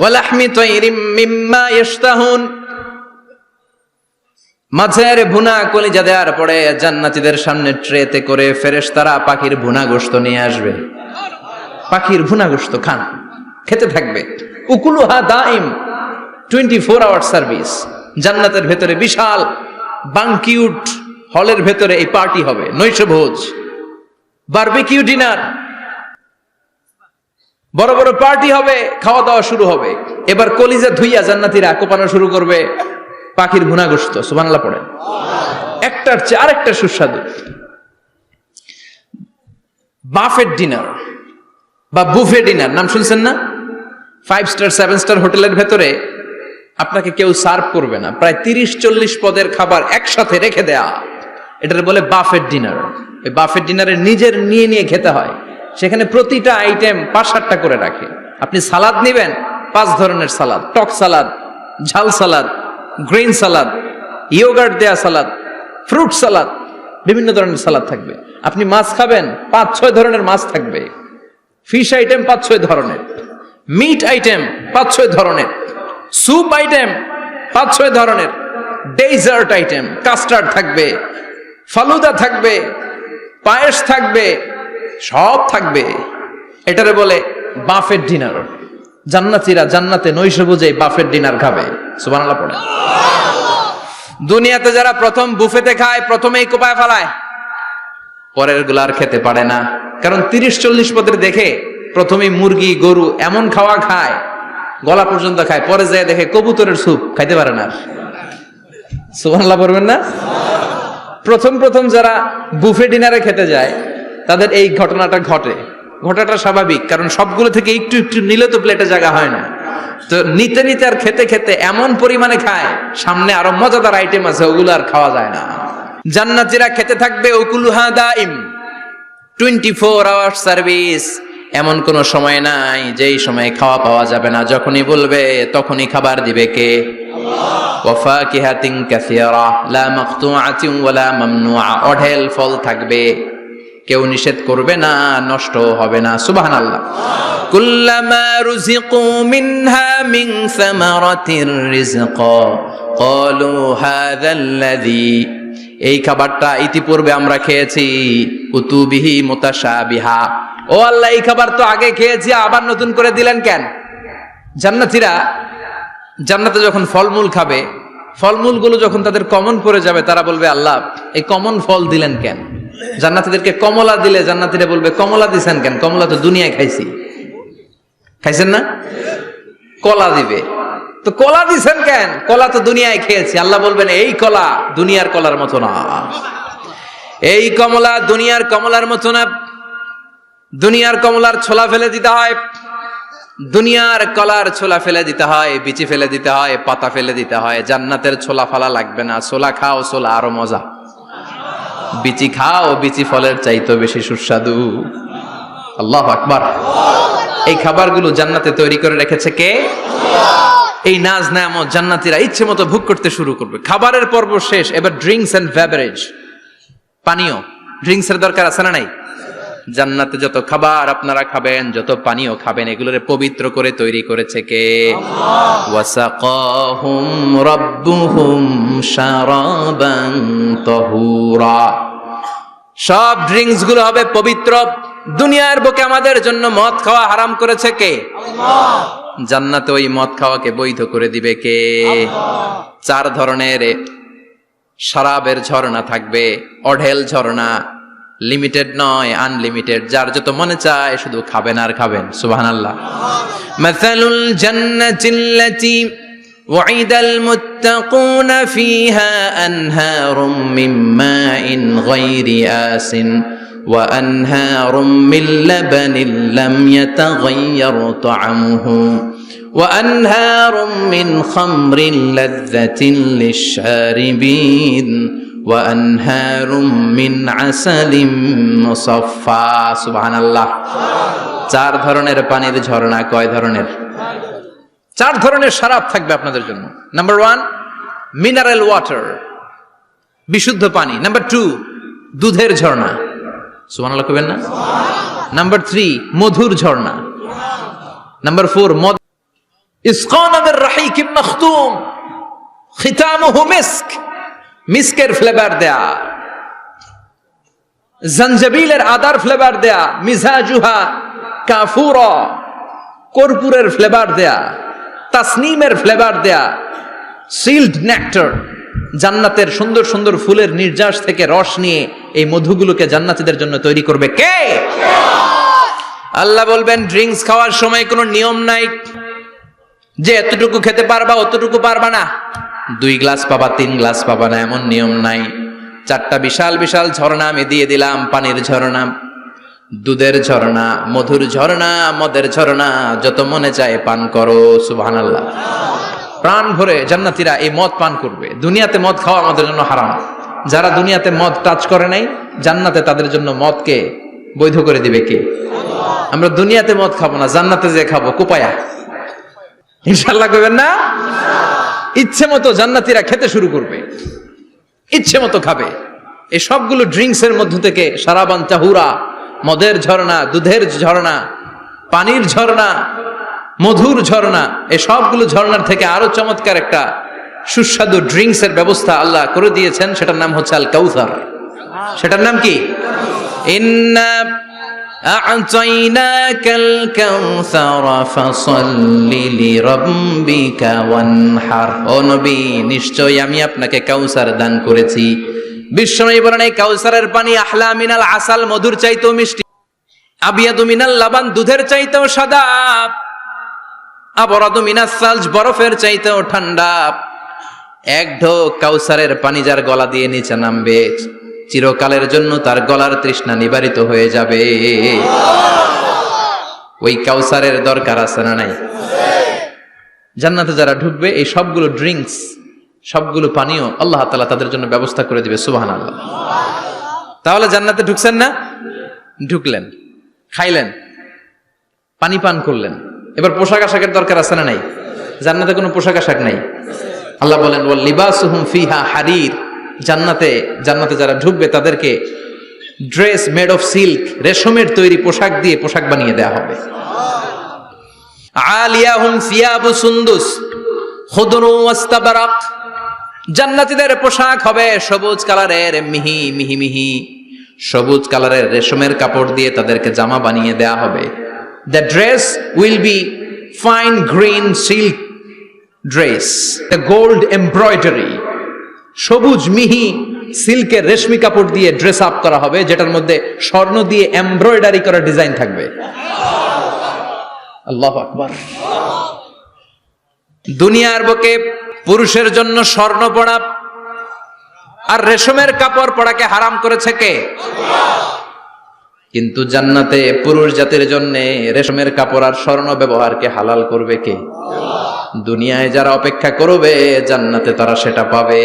ওয়ালাহমি তাইরিম মিম্মা ইয়াশতাহুন, মাছের ভুনা কলিজা দেওয়ার পরে জান্নাতীদের সামনে ট্রেতে করে ফেরেশতারা পাখির ভুনা গোশত নিয়ে আসবে। পাখির ভুনা গোশত খান, খেতে থাকবে। উকুলুহা দাইম, 24 আওয়ার সার্ভিস। জান্নাতের ভেতরে বিশাল বানকিউট হলের ভেতরে এই পার্টি হবে, নৈশভোজ, বারবিকিউ ডিনার, বড় বড় পার্টি হবে, খাওয়া দাওয়া শুরু হবে। এবার কলিজা ধুইয়া জান্নাতীরা কোপানো শুরু করবে পাখির ভুনা গোশত। সুবহানাল্লাহ পড়েন। একটার চেয়ে আরেকটা সুস্বাদু। বাফেট ডিনার বা বুফে ডিনার নাম শুনছেন না? 5 স্টার 7 স্টার হোটেলের ভেতরে আপনাকে কেউ সার্ভ করবে না, প্রায় 30-40 পদের খাবার একসাথে রেখে দেয়া, এটার বলে বাফেট ডিনার। এই বাফেট ডিনারে নিজের নিয়ে নিয়ে খেতে হয়। সেখানে প্রতিটা আইটেম 5-7টা করে রাখে। আপনি সালাদ নেবেন, 5 ধরনের সালাদ, টক সালাদ, ঝাল সালাদ, গ্রিন সালাদ, ইয়োগার্ট দেয়া সালাদ, ফ্রুট সালাদ, বিভিন্ন ধরনের সালাদ থাকবে। আপনি মাছ খাবেন, 5-6 ধরনের মাছ থাকবে। ফিশ আইটেম 5-6 ধরনের, মিট আইটেম 5-6 ধরনের, স্যুপ আইটেম 5-6 ধরনের, ডেজার্ট আইটেম, কাস্টার্ড থাকবে, ফালুদা থাকবে, পায়েস থাকবে, সব থাকবে। এটারে বলে বাফেট ডিনার। জান্নাতীরা জান্নাতে নৈশভোজে বাফেট ডিনার খাবে। সুবহানাল্লাহ পড়ে। দুনিয়াতে যারা প্রথম বুফেতে খায়, প্রথমেই কোপায় ফেলায়, পরের গুলা আর খেতে পারে না। কারণ 30-40 পদের দেখে প্রথমেই মুরগি গরু এমন খাওয়া খায়, গলা পর্যন্ত খায়, পরে যায় দেখে কবুতরের স্যুপ, খাইতে পারে না। সুবহানাল্লাহ পড়বেন না? প্রথম যারা বুফে ডিনারে খেতে যায় তাদের এই ঘটনাটা ঘটে। ঘটাটা স্বাভাবিক, কারণ সবগুলো থেকে একটু একটু নিলে তো প্লেটে জায়গা হয় না। তো নিতে নিতে আর খেতে খেতে এমন পরিমাণে খায়, সামনে আরো মজাদার আইটেম আছে, ওগুলো আর খাওয়া যায় না। জান্নাতীরা খেতে থাকবে উকুলুহা দাইম, 24 আওয়ার সার্ভিস। এমন কোন সময় নাই যেই সময় খাওয়া পাওয়া যাবে না। যখনই বলবে তখনই খাবার দিবে কে? আল্লাহ। ওয়া ফাকিহাতিন কাসীরা লা মাকতুআতিন ওয়ালা মামনুআ, অঢেল ফল থাকবে, কেউ নিষেধ করবে না, নষ্ট হবে না। সুবহানাল্লাহ। কুল্লামা রুজিকু মিনহা মিন সামারাতির রিজকা ক্বালু হাযাল্লাযী, এই খাবারটা ইতিপূর্বে আমরা খেয়েছি, কুতুবিহি মুতাশাবিহা। ও আল্লাহ, এই খাবার তো আগে খেয়েছি, আবার নতুন করে দিলেন কেন? জান্নাতীরা জান্নাতে যখন ফলমূল খাবে, ফলমূলগুলো যখন তাদের কমন পড়ে যাবে, তারা বলবে আল্লাহ এই কমন ফল দিলেন কেন? জান্নাতীদেরকে কমলা দিলে জান্নাতীরা বলবে কমলা দিছেন কেন? কমলা তো দুনিয়ায় খাইছি। খাইছেন না? কলা দিবে, তো কলা দিছেন কেন? কলা তো দুনিয়ায় খেয়েছি। আল্লাহ বলবেন এই কলা দুনিয়ার কলার মতো না, এই কমলা দুনিয়ার কমলার মতো না। দুনিয়ার কমলার ছোলা ফেলে দিতে হয়, দুনিয়ার কলার ছোলা ফেলে দিতে হয়, বিচি ফেলে দিতে হয়, পাতা ফেলে দিতে হয়। জান্নাতের ছোলা ফালা লাগবে না, ছোলা খাও, ছোলা আরো মজা। বিচি খাও, বিচি ফলের চাইতো বেশি সুস্বাদু। আল্লাহু আকবার। এই খাবারগুলো জান্নাতে তৈরি করে রেখেছে কে? এই নাজ নেয়ামত জান্নাতীরা ইচ্ছে মতো ভোগ করতে শুরু করবে। খাবারের পর্ব শেষ, এবার ড্রিঙ্কস এন্ড বেভারেজ, পানীয়। ড্রিঙ্কস এর দরকার আছে না নাই? জান্নাতে যত খাবার আপনারা খাবেন, যত পানীয় খাবেন, এগুলোরে পবিত্র করে তৈরি করেছে কে? ওয়াসাকাহুম রাব্বুহুম শারাবান তাহুরা। সব ড্রিঙ্কস গুলো হবে পবিত্র। দুনিয়ার বুকে আমাদের জন্য মদ খাওয়া হারাম করেছে কে? আল্লাহ। জান্নাতে ওই মদ খাওয়াকে বৈধ করে দিবে কে? আল্লাহ। 4 ধরনের শরাবের ঝর্ণা থাকবে, অঢেল ঝর্ণা, লিমিটেড নয়, আনলিমিটেড। যার যত মনে চায় শুধু খাবেন আর খাবেন। সুবহানাল্লাহ। মাসালুল জান্নাতিল্লাতী ওয়াইদাল মুত্তাকুনা ফিহা আনহারুম মিন মাইন গায়রি আসিন ওয়া আনহারুম মিন লাবানিন লাম ইয়াতাগায়্যার তা'আমুহু ওয়া আনহারুম মিন খামরিন লাযযাতিন লিশ-শারিবিন ওয়া আনহারুম মিন আসালিম মুসাফফা। সুবহানাল্লাহ। 4 ধরনের পানির ঝর্ণা। কয় ধরনের? 4 ধরনের শরাব থাকবে আপনাদের জন্য। নাম্বার 1 মিনারেল ওয়াটার, বিশুদ্ধ পানি। নাম্বার 2 দুধের ঝর্ণা। সুবহানাল্লাহ কইবেন না? নাম্বার 3 মধুর ঝর্ণা। নাম্বার 4 মদ। ইসকানা মির রাহিকিম মাখতুম খিতামুহু মিস্ক, মিস্কের ফ্লেভার দেয়া, জঞ্জবিলের আদার ফ্লেভার দেয়া, মিজাজুহা কাফুরা, কর্পূরের ফ্লেভার দেয়া, তাসনিমের ফ্লেভার দেয়া, সিল্ড নেক্টার। জান্নাতের সুন্দর সুন্দর ফুলের নির্যাস থেকে রস নিয়ে এই মধুগুলোকে জান্নাতীদের জন্য তৈরি করবে কে? আল্লাহ বলবেন ড্রিঙ্কস খাওয়ার সময় কোনো নিয়ম নাই যে এতটুকু খেতে পারবা অতটুকু পারবা না, 2 গ্লাস পাবা 3 গ্লাস পাবা না, এমন নিয়ম নাই। 4টা বিশাল বিশাল ঝর্ণা আমি দিয়ে দিলাম। পানির ঝর্ণা, দুধের ঝর্ণা, মধুর ঝর্ণা, মদের ঝর্ণা, যত মনে চায় পান করো। সুবহানাল্লাহ। প্রাণ ভরে জান্নাতীরা এই মদ পান করবে। দুনিয়াতে মদ খাওয়া আমাদের জন্য হারাম। যারা দুনিয়াতে মদ টাচ করে নাই, জান্নাতে তাদের জন্য মদকে বৈধ করে দিবে কে? আমরা দুনিয়াতে মদ খাবো না, জান্নাতে যে খাবো কোপায়া। ইনশাআল্লাহ কইবেন না? ইচ্ছে মতো জান্নাতীরা খেতে শুরু করবে, ইচ্ছে মতো খাবে। এই সবগুলো ড্রিঙ্কস এর মধ্য থেকে শারাবান তাহুরা, মদের ঝর্ণা, দুধের ঝর্ণা, পানির ঝর্ণা, মধুর ঝর্ণা, এই সবগুলো ঝর্ণার থেকে আরো চমৎকার একটা সুস্বাদু ড্রিঙ্কস এর ব্যবস্থা আল্লাহ করে দিয়েছেন। সেটার নাম হচ্ছে আল কাউসার। সেটার নাম কি? ইন্না আ'তাইনাকাল কাউসার ফাসাল্লি লিরাব্বিকা ওয়ানহার। ও নবী, নিশ্চয়ই আমি আপনাকে কাউসার দান করেছি। বিশ্বনবী বলেন এই কাউসারের পানি আহলা মিনাল আসাল, মধুর চাইতেও মিষ্টি, আবিয়াদু মিনাল লাবান, দুধের চাইতেও সাদা, আবরাদু মিনাস সালজ, বরফের চাইতেও ঠান্ডা। এক ঢোক কাউসারের পানি যার গলা দিয়ে নিচে নামবে, চিরকালের জন্য তার গলার তৃষ্ণা নিবারিত হয়ে যাবে। ওই কাউসারের দরকার আছে না নাই? জান্নাতে যারা ঢুকবে এই সবগুলো ড্রিঙ্কস, সবগুলো পানীয় আল্লাহ তাআলা তাদের জন্য ব্যবস্থা করে দিবে। সুবহানাল্লাহ। তাহলে জান্নাতে ঢুকছেন না? ঢুকলেন, খাইলেন, পানি পান করলেন, এবার পোশাক আশাকের দরকার আছে না নাই? জান্নাতে কোনো পোশাক আশাক নাই। আল্লাহ বলেন ওয়াল লিবাসুহুম ফিহা হারির। জান্নাতে যারা ঢুকবে তাদেরকে ড্রেস মেড অফ সিল্ক, রেশমের তৈরি পোশাক দিয়ে পোশাক বানিয়ে দেওয়া হবে। আলিয়াহুম সিয়াবু সুন্দুস খুদরু ওয়াস্তাবরাক। জান্নাতীদের পোশাক হবে সবুজ কালারের, মিহি মিহি মিহি সবুজ কালারের রেশমের কাপড় দিয়ে তাদেরকে জামা বানিয়ে দেয়া হবে। The dress will be fine green silk dress, the gold embroidery, সবুজ মিহি সিল্কের রেশমি কাপড় দিয়ে ড্রেস আপ করা হবে, যেটার মধ্যে স্বর্ণ দিয়ে এমব্রয়ডারি করা ডিজাইন থাকবে। আল্লাহু আকবার। দুনিয়ার বুকে পুরুষের জন্য স্বর্ণ পরা আর রেশমের কাপড় পরাকে হারাম করেছে কে? কিন্তু জান্নাতে পুরুষ জাতির জন্য রেশমের কাপড় আর স্বর্ণ ব্যবহারকে হালাল করবে কে? দুনিয়ায় যারা অপেক্ষা করবে জান্নাতে তারা সেটা পাবে।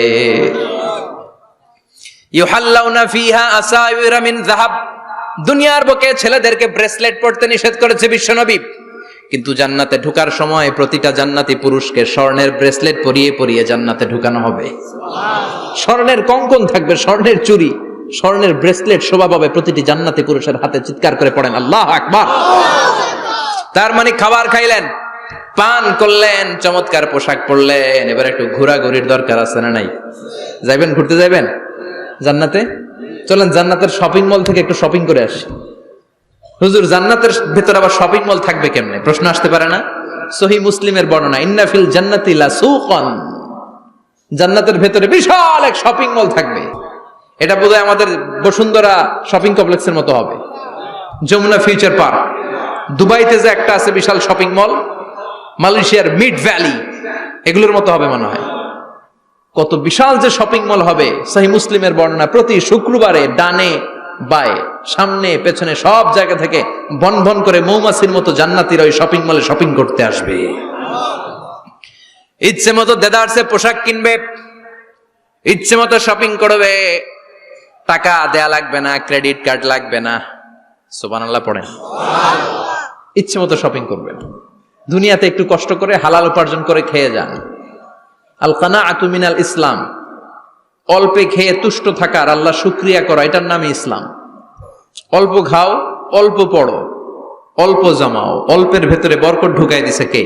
ইউহাল্লাউনা ফিহা আসাইরা মিন যাহাব, দুনিয়ার বুকে ছেলেদেরকে ব্রেসলেট পরতে নিষেধ করেছে বিশ্বনবী, কিন্তু জান্নাতে ঢোকার সময় প্রতিটা জান্নাতি পুরুষকে স্বর্ণের ব্রেসলেট পরিয়ে পরিয়ে জান্নাতে ঢুকানো হবে। স্বর্ণের কঙ্কন থাকবে, স্বর্ণের চুড়ি, স্বর্ণের ব্রেসলেট শোভা পাবে প্রতিটি জান্নাতি পুরুষের হাতে। চিৎকার করে পড়েন আল্লাহু আকবার। তার মানে খাবার খাইলেন, পান করলেন, চমৎকার পোশাক পরলেন, এবার একটু ঘোরাঘুরির দরকার আছে না নাই? যাইবেন, ঘুরতে যাইবেন জান্নাতে? চলেন জান্নাতের শপিং মল থেকে একটু শপিং করে আসি। হুজুর জান্নাতের ভেতর আবার শপিং মল থাকবে কেমনে? প্রশ্ন আসতে পারে না? সহিহ মুসলিমের বর্ণনা, ইন্না ফিল জান্নাতি লাসুকান, জান্নাতের ভেতরে বিশাল এক শপিং মল থাকবে। এটা বোধহয় আমাদের বসুন্ধরা শপিং কমপ্লেক্সের মতো হবে, যমুনা ফিউচার পার্ক। দুবাইতে যে একটা আছে বিশাল শপিং মল, মালয়েশিয়ার মিড ভ্যালি, এগুলোর মতো হবে মনে হয়। কত বিশাল যে শপিং মল হবে। সহিহ মুসলিমের বর্ণনা, প্রতি শুক্রবারে ডানে বায়ে সামনে পেছনে সব জায়গা থেকে বন বন করে মৌমাছির মতো জান্নাতীরা ওই শপিং মলে শপিং করতে আসবে। ইচ্ছে মতো দেদারসে পোশাক কিনবে, ইচ্ছে মতো শপিং করবে, টাকা দেয়া লাগবে না, ক্রেডিট কার্ড লাগবে না। সুবহানাল্লাহ পড়েন। ইচ্ছে মতো শপিং করবেন। দুনিয়াতে একটু কষ্ট করে হালাল উপার্জন করে খেয়ে যান। আল কানাআতু মিনাল ইসলাম, অল্পে খেয়ে তুষ্ট থাকার, আল্লাহ শুকরিয়া করা, এটার নামই ইসলাম। অল্প খাও, অল্প পড়ো, অল্প জমাও, অল্পের ভেতরে বরকত ঢুকাই দিছে কে?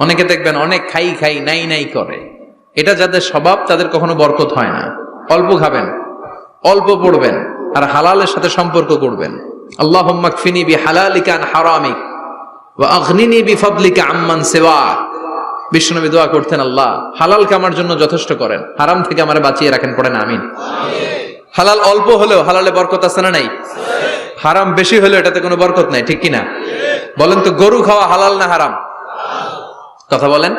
অনেকে দেখবেন অনেক খাই খাই নাই নাই করে, এটা যাদের স্বভাব তাদের কখনো বরকত হয় না। অল্প খাবেন, অল্প পড়বেন, আর হালালের সাথে সম্পর্ক করবেন। আল্লাহুম্মা কফিনি বিহালালিকা আন হারামিক ওয়া আগনিনি বিফাদলিকা আম্মান সিওয়াক। বিশ্বনবী দোয়া করতেন, আল্লাহ হালালকে আমার জন্য যথেষ্ট করেন, হারাম থেকে আমারে বাঁচিয়ে রাখেন। পড়েন আমিন। হালাল অল্প হলেও হালালে বরকত আছে না নাই? হারাম বেশি হলেও এটাতে কোনো বরকত নাই, ঠিক কিনা? বলেন তো, গরু খাওয়া হালাল না হারাম? কথা বলেন।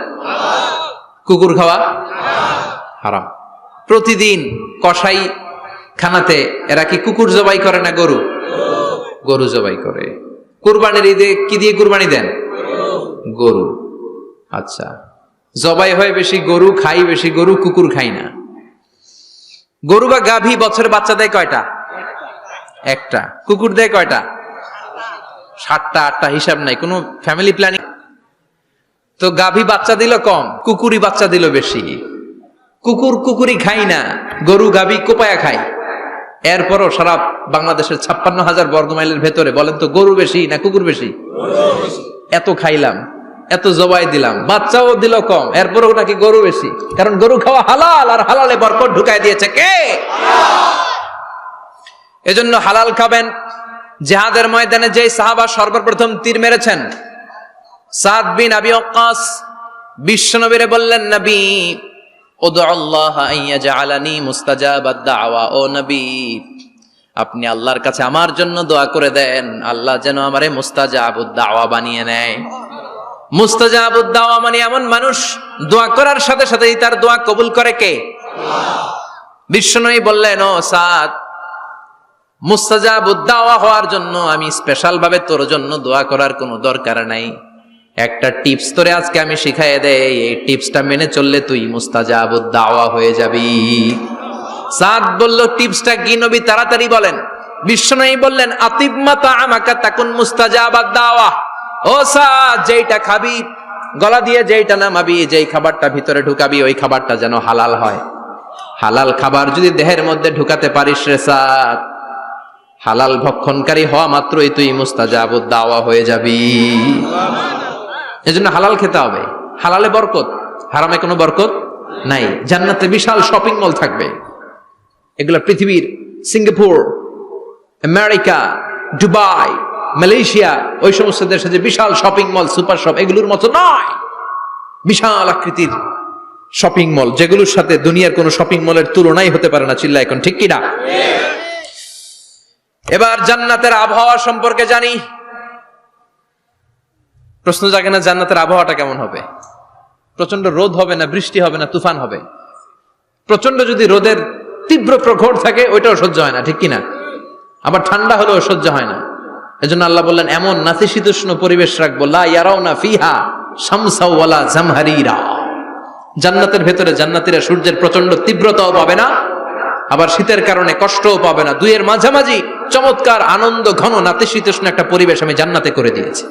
কুকুর খাওয়া হারাম। প্রতিদিন কসাই খানাতে এরা কি কুকুর জবাই করে না গরু? গরু জবাই করে। কুরবানির ঈদে কি দিয়ে কুরবানি দেন? গরু। আচ্ছা, জবাই হয় বেশি গরু, খাই বেশি গরু, কুকুর খাই না। গরু বা গাভী বছরে বাচ্চা দেয় কয়টা? একটা। কুকুর দেয় কয়টা? 7টা 8টা, হিসাব নাই, কোনো ফ্যামিলি প্ল্যানিং। তো গাভী বাচ্চা দিল কম, কুকুরই বাচ্চা দিল বেশি। কুকুরি খাই না, গরু গাভী কোপায়া খায়। এরপরও সারা বাংলাদেশের 56,000 বর্গমাইলের ভেতরে বলেন তো, গরু বেশি না কুকুর বেশি? এত খাইলাম, এত জবাই দিলাম, বাচ্চাও দিল কম, এরপরও নাকি গরু বেশি। কারণ গরু খাওয়া হালাল, আর হালালে বরকত ঢুকাই দিয়েছে কে? এজন্য হালাল খাবেন। জিহাদের ময়দানে যে সাহাবা সর্বপ্রথম তীর মেরেছেন, সাদ বিন আবি ওয়াক্কাস, বিশ্বনবীরে বললেন, নবী উদু আল্লাহ আন ইয়াজআলানি মুস্তাজাবাদ দাওয়া। ও নবী, আপনি আল্লাহর কাছে আমার জন্য দোয়া করে দেন, আল্লাহ যেন আমারে মুস্তাজাবুদ দাওয়া বানিয়ে নেয়। মুস্তাজাবুদ দাওয়া মানে এমন মানুষ, দোয়া করার সাথে সাথেই তার দোয়া কবুল করে কে? বিশ্বনবী বললেন, ও সাদ, মুস্তাজাবুদ দাওয়া হওয়ার জন্য আমি স্পেশাল ভাবে তোর জন্য দোয়া করার কোনো দরকার নাই। একটা টিপস তোরে আজকে আমি শিখাই দেই, এই টিপসটা মেনে চললে তুই মুস্তাজাবুদ দাওয়া হয়ে যাবি। সাদ বলল, টিপসটা কি নবী? তাড়াতাড়ি বলেন। বিশ্বনবী বললেন, আতিব মা তাআমাকা তাকুন মুস্তাজাবাদ দাওয়া। ও সাদ, যেইটা খাবি, গলা দিয়ে যেইটা নামাবি, যেই খাবারটা ভিতরে ঢুকাবি, ওই খাবারটা যেন হালাল হয়। হালাল খাবার যদি দেহের মধ্যে ঢুকাতে পারিস রে সাদ, হালাল ভক্ষণকারী হওয়া মাত্রই তুই মুস্তাজাবুদ দাওয়া হয়ে যাবি। এজন্য হালাল খেতে হবে। হালালে বরকত, হারামে কোনো বরকত নাই। জান্নাতে বিশাল শপিং মল থাকবে, এগুলো পৃথিবীর সিঙ্গাপুর, আমেরিকা, দুবাই, মালয়েশিয়া ওই সমস্ত দেশে যে বিশাল শপিং মল, সুপার শপ, এগুলোর মতো নয়। বিশাল আকৃতির শপিং মল, যেগুলোর সাথে দুনিয়ার কোন শপিং মলের তুলনাই হতে পারে না। চিল্লা এখন ঠিক কিনা? এবার জান্নাতের আবহাওয়া সম্পর্কে জানি। প্রশ্ন জাগে না জান্নাতের আবহাওয়াটা কেমন হবে? প্রচন্ড রোদ হবে না বৃষ্টি হবে না তুফান হবে? প্রচন্ড যদি রোদের তীব্র প্রখর থাকে ওইটাও সহ্য হয় না, ঠিক কিনা? আবার ঠান্ডা হলেও সহ্য হয় না। এজন্য আল্লাহ বললেন এমন নাতিশীতোষ্ণ পরিবেশ রাখবো, লা ইয়ারাউনা ফিহা শামসা ওয়ালা জামহারিরা। জান্নাতের ভেতরে জান্নাতীরা সূর্যের প্রচন্ড তীব্রতাও পাবে না, আবার শীতের কারণে কষ্টও পাবে না। দুইয়ের মাঝামাঝি চমৎকার আনন্দ ঘন নাতিশীতোষ্ণ একটা পরিবেশ আমি জান্নাতে করে দিয়েছি।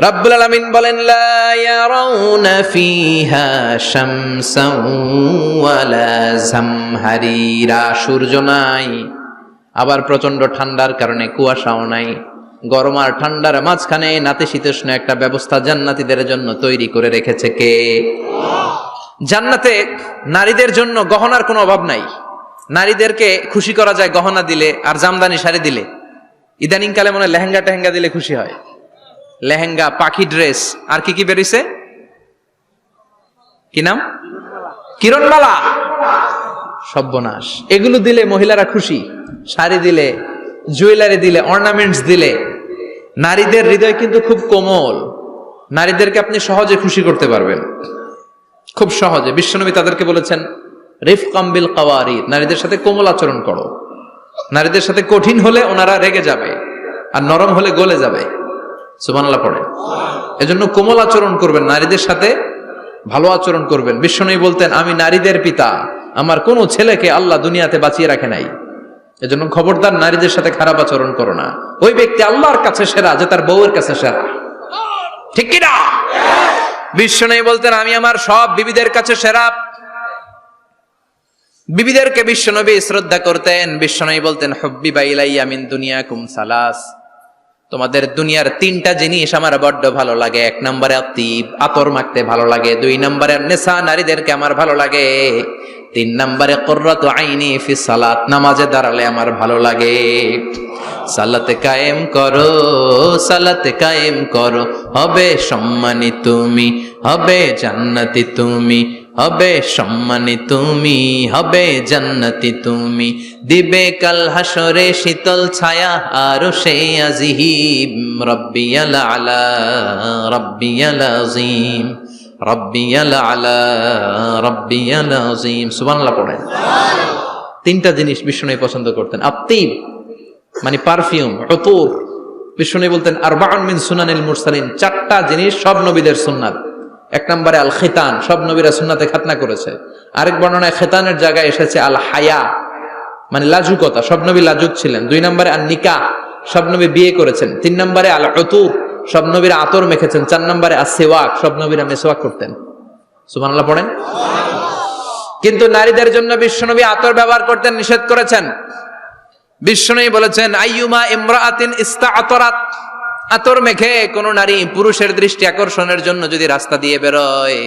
রাব্বুল আলামিন বলেন লা ইয়ারাউনা ফিহা শামসাও ওয়ালা জামহারিরা। সূর্য নাই, আবার প্রচন্ড ঠান্ডার কারণে কুয়াশাও নাই। গরম আর ঠান্ডার মাঝখানে নাতিশীতোষ্ণ একটা ব্যবস্থা জান্নাতীদের জন্য তৈরি করে রেখেছে কে? জান্নাতে নারীদের জন্য গহনার কোনো অভাব নাই। নারীদেরকে খুশি করা যায় গহনা দিলে আর জামদানি শাড়ি দিলে। ইদানিং কালে মনে লেহেঙ্গা টেহেঙ্গা দিলে খুশি হয়। লেহেঙ্গা, পাখি ড্রেস, আর কি কি বেরিয়েছে, কি নাম? কিরণমালা, সর্বনাশ। এগুলো দিলে মহিলারা খুশি। শাড়ি দিলে, জুয়েলারি দিলে, অর্নামেন্টস দিলে। নারীদের হৃদয় কিন্তু খুব কোমল। নারীদেরকে আপনি সহজে খুশি করতে পারবেন, খুব সহজে। বিশ্বনবী তাদেরকে বলেছেন রিফকাম বিল কাওয়ারিদ, নারীদের সাথে কোমল আচরণ করো। নারীদের সাথে কঠিন হলে ওনারা রেগে যাবে, আর নরম হলে গলে যাবে। সুবহানাল্লাহ পড়ে। এজন্য কোমল আচরণ করবেন, নারীদের সাথে ভালো আচরণ করবেন। বিশ্বনবী বলতেন আমি নারীদের পিতা, আমার কোনো ছেলেকে আল্লাহ দুনিয়াতে বাঁচিয়ে রাখে নাই। এজন্য খবরদার নারীদের সাথে খারাপ আচরণ করো না। ওই ব্যক্তি আল্লাহর কাছে সেরা যে তার বউয়ের কাছে সেরা, ঠিক কিনা? বিশ্বনবী বলতেন আমি আমার সব বিবিদের কাছে সেরা। বিবিদেরকে বিশ্বনবী শ্রদ্ধা করতেন। বিশ্বনবী বলতেন হুব্বিবা ইলাইয়া মিন দুনিয়াকুম সালাস, তোমাদের দুনিয়ার তিনটা জিনিস আমার বড্ড ভালো লাগে। এক নম্বরে আতিব, আতর মাখতে ভালো লাগে। দুই নম্বরে নেশা, নারীদেরকে আমার ভালো লাগে। তিন নম্বরে কুররাতু আইনি ফি সালাত, নামাজে দাঁড়ালে আমার ভালো লাগে। সালাতে কায়েম করো, সালাতে কায়েম করো, হবে সম্মানী তুমি, হবে জান্নাতি তুমি, হবে সম্মানী তুমি, হবে জান্নাতি তুমি। দিবে কাল হাসরে শীতল ছায়া আরশে আজিম। রব্বিয়াল আলা, রব্বিয়াল আযীম, রব্বিয়াল আলা, রব্বিয়াল আযীম। সুবহানাল্লাহ পড়েন। তিনটা জিনিস বিষ্ণু পছন্দ করতেন। আতিব মানে পারফিউম, উতুর। বিষ্ণু বলতেন আরবাউন মিন সুনানিল মুরসালিন, চারটা জিনিস সব নবীদের সুন্নাত। এক নম্বরে আল খিতান, সব নবীরা সুন্নাতে খাতনা করেছে। আরেক বর্ণনায় খিতানের জায়গায় এসেছে আল হায়া, মানে লাজুকতা, সব নবী লাজুক ছিলেন। দুই নম্বরে আল নিকাহ, সব নবী বিয়ে করেছেন। তিন নম্বরে আল উতুর, সব নবীরা আতর মেখেছেন। চার নম্বরে আসওয়াক, সব নবীরা মেসওয়াক করতেন। সুবহানাল্লাহ পড়েন। কিন্তু নারীদের জন্য বিশ্বনবী আতর ব্যবহার করতে নিষেধ করেছেন। বিশ্বনবী বলেছেন আইয়ুমা ইমরাআতিন ইস্তাআতারাত, আতর মেখে কোন নারী পুরুষের দৃষ্টি আকর্ষণের জন্য যদি রাস্তা দিয়ে বেরোয়,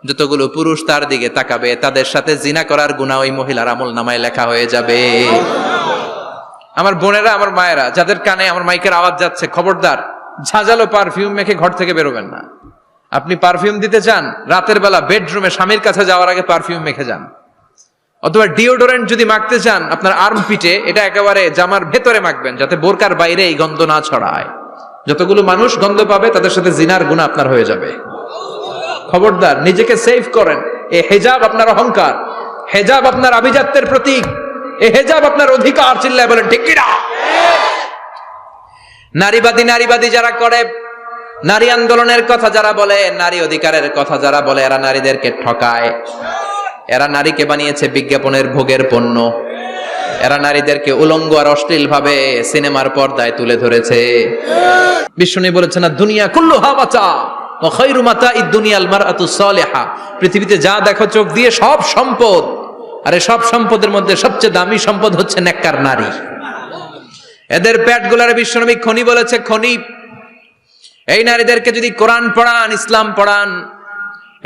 যতগুলো পুরুষ তার দিকে তাকাবে তাদের সাথে জিনা করার গুনাহ ওই মহিলার আমলনামায় লেখা হয়ে যাবে। আমার বোনেরা, আমার মায়েরা, যাদের কানে আমার মাইকের আওয়াজ যাচ্ছে, খবরদার ঝাঁঝালো পারফিউম মেখে ঘর থেকে বেরোবেন না। আপনি পারফিউম দিতে চান, রাতের বেলা বেডরুমে স্বামীর কাছে যাওয়ার আগে পারফিউম মেখে যান। অথবা ডিওডোরেন্ট যদি মাখতে চান, আপনার আর্ম পিটে এটা একেবারে জামার ভেতরে মাখবেন, যাতে বোরকার বাইরে এই গন্ধ না ছড়ায়। যতগুলো মানুষ গন্ধ পাবে তাদের সাথে জিনার গুনাহ আপনার হয়ে যাবে। খবরদার নিজেকে সেভ করেন। এই হিজাব আপনার অহংকার, হিজাব আপনার আভিজাত্যের প্রতীক, এই হিজাব আপনার অধিকার। চিল্লায় বলেন ঠিক কিনা? নারীবাদী যারা করে, নারী আন্দোলনের কথা যারা বলে, নারী অধিকারের কথা যারা বলে, এরা নারীদেরকে ঠকায়। এরা নারীকে বানিয়েছে বিজ্ঞাপনের ভোগের পণ্য। এরা নারীদেরকে উলঙ্গ আর অশ্লীল ভাবে সিনেমার পর্দায় তুলে ধরেছে। বিষ্ণু বলেছেন না দুনিয়া কুল্লুহা মাতা ওয়া খায়রু মাতা'id দুনিয়াল মারআতু সালিহা, পৃথিবীতে যা দেখো চোখ দিয়ে সব সম্পদ, আর এই সব সম্পদের মধ্যে সবচেয়ে দামি সম্পদ হচ্ছে নেককার নারী। এদের পেটগুলার বিশ্বনবী খনি বলেছে, খনি। এই নারীদেরকে যদি কোরআন পড়ান, ইসলাম পড়ান,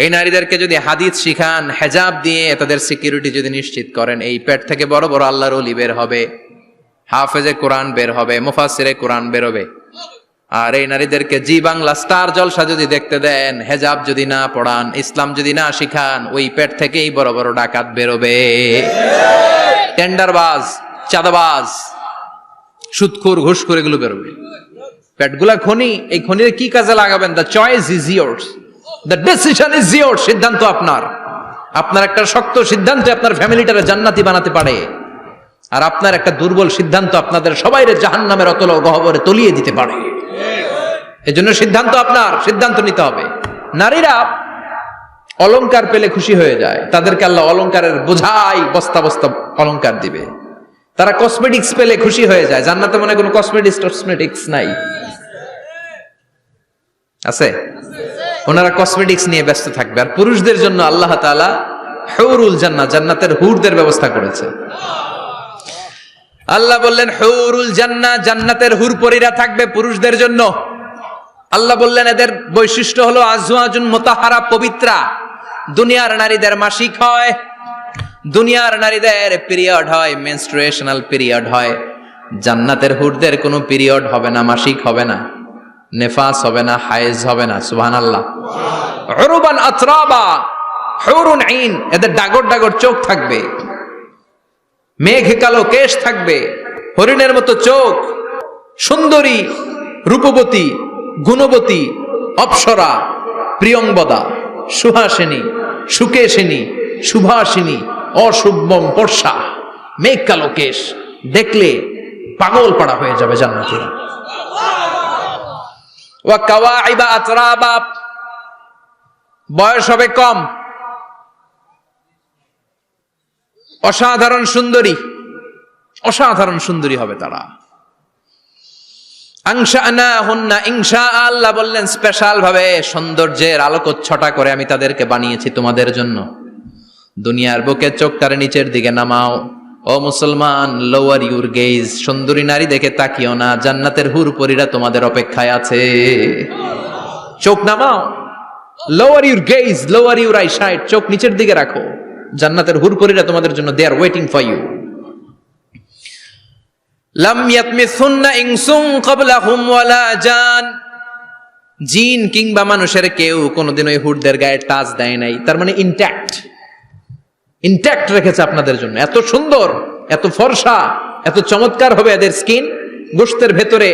এই নারীদেরকে যদি হাদিস শিখান, হেজাব দিয়ে তাদের সিকিউরিটি যদি নিশ্চিত করেন, এই পেট থেকে বড় বড় আল্লাহর ওলি বের হবে, হাফেজে কোরআন বের হবে, মুফাসসিরে কোরআন বের হবে। আর এই নারীদেরকে জি বাংলা স্টার জলসা যদি দেখতে দেন, হেজাব যদি না পড়ান, ইসলাম যদি না শিখান, ওই পেট থেকেই বড় বড় ডাকাত বেরোবে, টেন্ডারবাজ, চাঁদাবাজ, সুদখোর, ঘুষখোর, এগুলো বেরোবে। পেটগুলা খনি, এই খনির কি কাজে লাগাবেন? The choice is years, the decision is years. সিদ্ধান্ত আপনার। আপনার একটা শক্ত সিদ্ধান্ত আপনার ফ্যামিলিটারে জান্নাতি বানাতে পারে, আর আপনার একটা দুর্বল সিদ্ধান্ত আপনাদের সবাইরে জাহান্নামের অতল গহ্বরে তলিয়ে দিতে পারে। এজন্য সিদ্ধান্ত আপনার, সিদ্ধান্ত নিতে হবে। নারীরা অলংকার পেলে খুশি হয়ে যায়, তাদেরকে আল্লাহ অলংকারের বোঝাই বস্তা বস্তা অলংকার দিবে। তারা কসমেটিক্স পেলে খুশি হয়ে যায়। জান্নাতে মনে কোনো কসমেটিক্স নাই, আছে? ওনারা কসমেটিক্স নিয়ে ব্যস্ত থাকবে। আর পুরুষদের জন্য আল্লাহ তাআলা হুরুল জান্নাহ, জান্নাতের হুরদের ব্যবস্থা করেছে। আল্লাহ বললেন হুরুল জান্নাহ, জান্নাতের হুরপরীরা থাকবে পুরুষদের জন্য। আল্লাহ বললেন এদের বৈশিষ্ট্য হলো আজওয়াজুন মুতাহহারা, পবিত্রা। দুনিয়ার নারীদের মাসিক হয়, দুনিয়ার নারীদের পিরিয়ড হয়, মেনস্ট্রুয়েশনাল পিরিয়ড হয়। জান্নাতের হুরদের কোনো পিরিয়ড হবে না, মাসিক হবে না, নেফাস হবে না, হায়েজ হবে না। সুবহানাল্লাহ। উরুবান আতরাবা, হুরুন আইন, এদের ডাগর ডাগর চোখ থাকবে, মেঘ কালো কেশ থাকবে, হরিণের মতো চোখ, সুন্দরী, রূপবতী, গুণবতী, অপ্সরা, প্রিয়ংবদা, সুহাসিনী, সুকেশিনী, সুভাষিনী, অশুভম বর্ষা, মেঘ কালো কেশ, দেখলে পাগল পাড়া হয়ে যাবে জান্নাতীরা। ওয়া কাওয়াইবা আতরাবা, বয়স হবে কম, অসাধারণ সুন্দরী, অসাধারণ সুন্দরী হবে তারা। আনশানাহুন্না ইনশা, আল্লাহ বললেন স্পেশাল ভাবে সৌন্দর্যের আলোকচ্ছটা করে আমি তাদেরকে বানিয়েছি তোমাদের জন্য। দুনিয়ার বুকে চোখটারে নিচের দিকে নামাও। ও মুসলমান, লোয়ার ইউর গেজ, সুন্দরী নারী দেখে তাকিও না, জান্নাতের হুরপরীরা তোমাদের অপেক্ষায় আছে। চোখ নামাও, lower your gauge, lower your eyesight, চোখ নিচের দিকে রাখো। জান্নাতের হুরপরীরা তোমাদের জন্য, দে আর ওয়েটিং ফর ইউ। লাম ইয়াতমিসুন্না ইনসুন ক্বাবলাহুম ওয়ালা জান, জিন কিংবা মানুষের কেউ কোনোদিন ওই হুরদের গায়ে টাচ দেয় নাই। তার মানে ইনট্যাক্ট রেখেছে আপনাদের জন্য। এত সুন্দর, এত ফর্সা, এত চমৎকার হবে এদের স্কিন। গোশতের ভেতরে,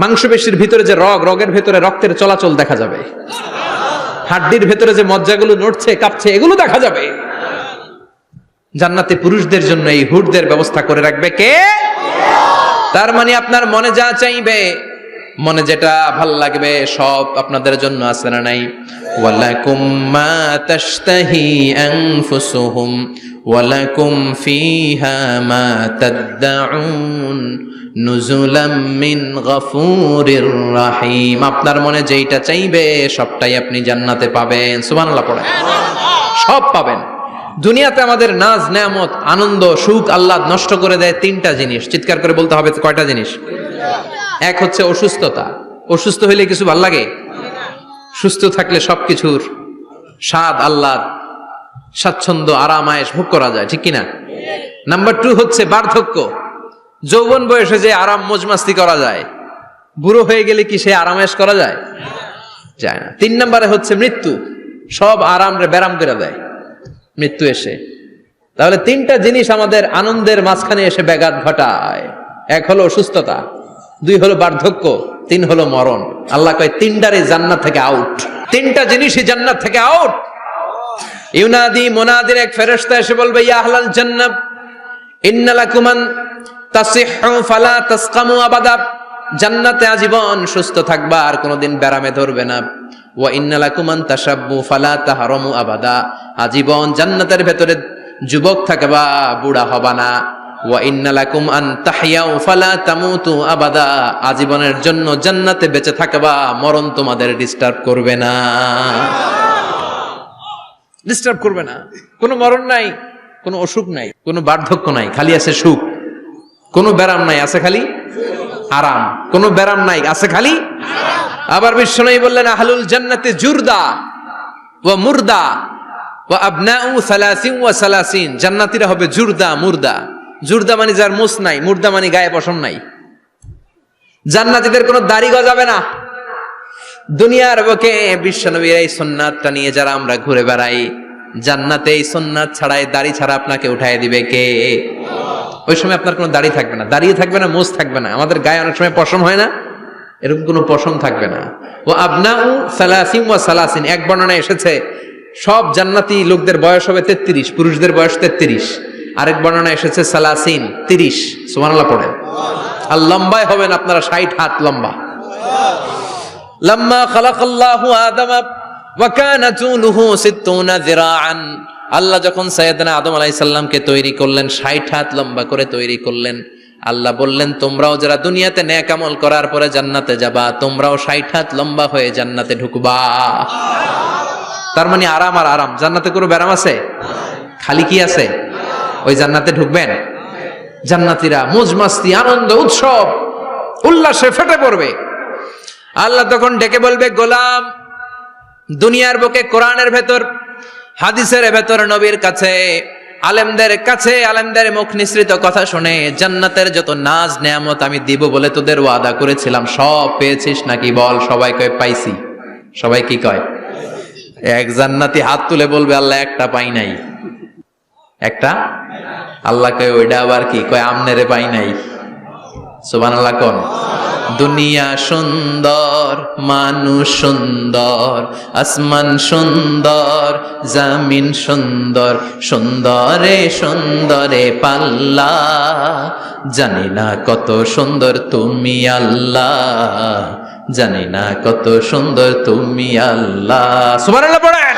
মাংসপেশির ভিতরে যে রগের ভেতরে রক্তের চলাচল দেখা যাবে, হাড্ডির ভেতরে যে মজ্জাগুলো নড়ছে কাঁপছে, এগুলো দেখা যাবে। জান্নাতে পুরুষদের জন্য এই হুরদের ব্যবস্থা করে রাখবে কে? তার মানে আপনার মনে যা চাইবে, মনে যেটা ভাল লাগবে, সব আপনাদের জন্য আছে না নাই? ওয়ালাকুম মা তাশতাহি আনফুসুহুম ওয়ালাকুম ফিহা মা তাদউন নুজুলাম মিন গফুরির রহিম। আপনার মনে যেইটা চাইবে সবটাই আপনি জান্নাতে পাবেন। সুবহানাল্লাহ পড়েন। সব পাবেন। দুনিয়াতে আমাদের নাজ, নেয়ামত, আনন্দ, সুখ আল্লাহ নষ্ট করে দেয় তিনটা জিনিস। চিৎকার করে বলতে হবে কয়টা জিনিস? এক হচ্ছে অসুস্থতা। অসুস্থ হইলে কিছু ভাল লাগে? সুস্থ থাকলে সবকিছুর স্বাদ, আল্লাহর স্বাচ্ছন্দ্য, আরাম, আয়েশ ভোগ করা যায়, ঠিক কিনা? নাম্বার 2 হচ্ছে বার্ধক্য। যৌবন বয়সে যে আরাম মজমাস্তি করা যায়, বুড়ো হয়ে গেলে কি সে আরাম আয়েশ করা যায়? যায় না। 3 নম্বরে হচ্ছে মৃত্যু। সব আরাম রে ব্যারাম করে দেয় মৃত্যু এসে। তাহলে 3টা জিনিস আমাদের আনন্দের মাঝখানে এসে ব্যাঘাত ঘটায়। 1 হলো অসুস্থতা, 2 হলো বার্ধক্য, 3 হলো মরণ। আল্লাহ কয় 3টারে জান্নাত থেকে আউট। 3টা জিনিসই জান্নাত থেকে আউট। ইউনাদি, মুনাদির এক ফেরেশতা এসে বলবে, ইয়া আহলাল জান্নাত ইন্না লাকুম আন তাসিহু ফালা তাসকামু আবাদা, জান্নাতে আজীবন সুস্থ থাকবা, আর কোনোদিন ব্যারামে ধরবে না। ওয়া ইন্না লাকুম আন তাশাব্বু ফালা তাহরামু আবাদা, আজীবন জান্নাতের ভেতরে যুবক থাকবা, বুড়া হবা না। ওয়া ইন্না লাকুম আন তাহইয়াউ ফালা তামুতু আবাদা, আজীবনের জন্য জান্নাতে বেঁচে থাকবা, মরণ তোমাদের ডিস্টার্ব করবে না। ডিস্টার্ব করবে না। কোনো মরণ নাই, কোনো অসুখ নাই, কোনো বার্ধক্য নাই, খালি আছে সুখ। কোনো ব্যারাম নাই, আছে খালি আরাম। কোনো ব্যারাম নাই, আছে খালি আবার বিশ্বনবী বললেন আহলুল জান্নাতে জুরদা, ওয়া মুরদা ওয়া আবনাউ সালাসিন ওয়া সালাসিন, জান্নাতীরা হবে জুরদা মুরদা। জুরদা মানে যার মুছ নাই, মুরদা মানে গায়ে পশম নাই। জান্নাতীদের কোনো দাড়ি গজাবে না। দুনিয়ার বুকে বিশ্বনবীর এই সুন্নাতটা নিয়ে যারা আমরা ঘুরে বেড়াই, জান্নাতে এই সুন্নাত ছাড়াই দাড়ি ছাড়া আপনাকে উঠায় দিবে কে? ওই সময় আপনার কোনো দাড়ি থাকবে না, দাড়িও থাকবে না, মুছ থাকবে না। আমাদের গায়ে অনেক সময় পশম হয় না, এরকম কোনো পশম থাকবে না। ও আবনাউ সালাসিন ওয়া সালাসিন, এক বর্ণনায় এসেছে সব জান্নাতি লোকদের বয়স হবে 33, পুরুষদের বয়স 33। আরেক বর্ণনায় এসেছে সালাসিন, 30। সুবহানাল্লাহ পড়েন। আর লম্বায় হবেন আপনারা 60 হাত লম্বা। লাম্মা খালাকাল্লাহু আদামা ওয়া কানা তুলুহু 60 যিরাআন, আল্লাহ যখন সাইয়েদনা আদম আলাইহিস সালামকে তৈরি করলেন, 60 হাত লম্বা করে তৈরি করলেন। আল্লাহ বললেন তোমরাও যারা দুনিয়াতে নেক আমল করার পরে জান্নাতে যাবা, তোমরাও 60 হাত লম্বা হয়ে জান্নাতে ঢুকবা। তার মানে আরাম আর আরাম, জান্নাতে কোনো ব্যারাম আছে? খালি কি আছে? ওই জান্নাতে ঢুকবেন, জান্নাতীরা মौज মাস্তি আনন্দ উৎসব উল্লাসে ফেটে পড়বে। আল্লাহ তখন ডেকে বলবে, গোলাম, দুনিয়ার বুকে কোরআনের ভেতর, হাদিসের ভেতর, নবীর কাছে, আলেমদের কাছে, আলেমদের মুখ নিঃসৃত কথা শুনে জান্নাতের যত নাজ নেয়ামত আমি দিব বলে তোদের ওয়াদা করেছিলাম, সব পেয়েছিস নাকি বল? সবাই কয় পাইছি। সবাই কি কয়? এক জান্নাতি হাত তুলে বলবে, আল্লাহ একটা পাই নাই। একটা? আল্লাহ কয় ওইটা আবার কি? কয় আমনেরে পাই নাই। সুবহানাল্লাহ কোন? দুনিয়া সুন্দর, মানুষ সুন্দর, আসমান সুন্দর, জামিন সুন্দর, সুন্দরে সুন্দরে পাল্লা, জানি না কত সুন্দর তুমি আল্লাহ, জানি না কত সুন্দর তুমি আল্লাহ। সুবহানাল্লাহ পড়েন।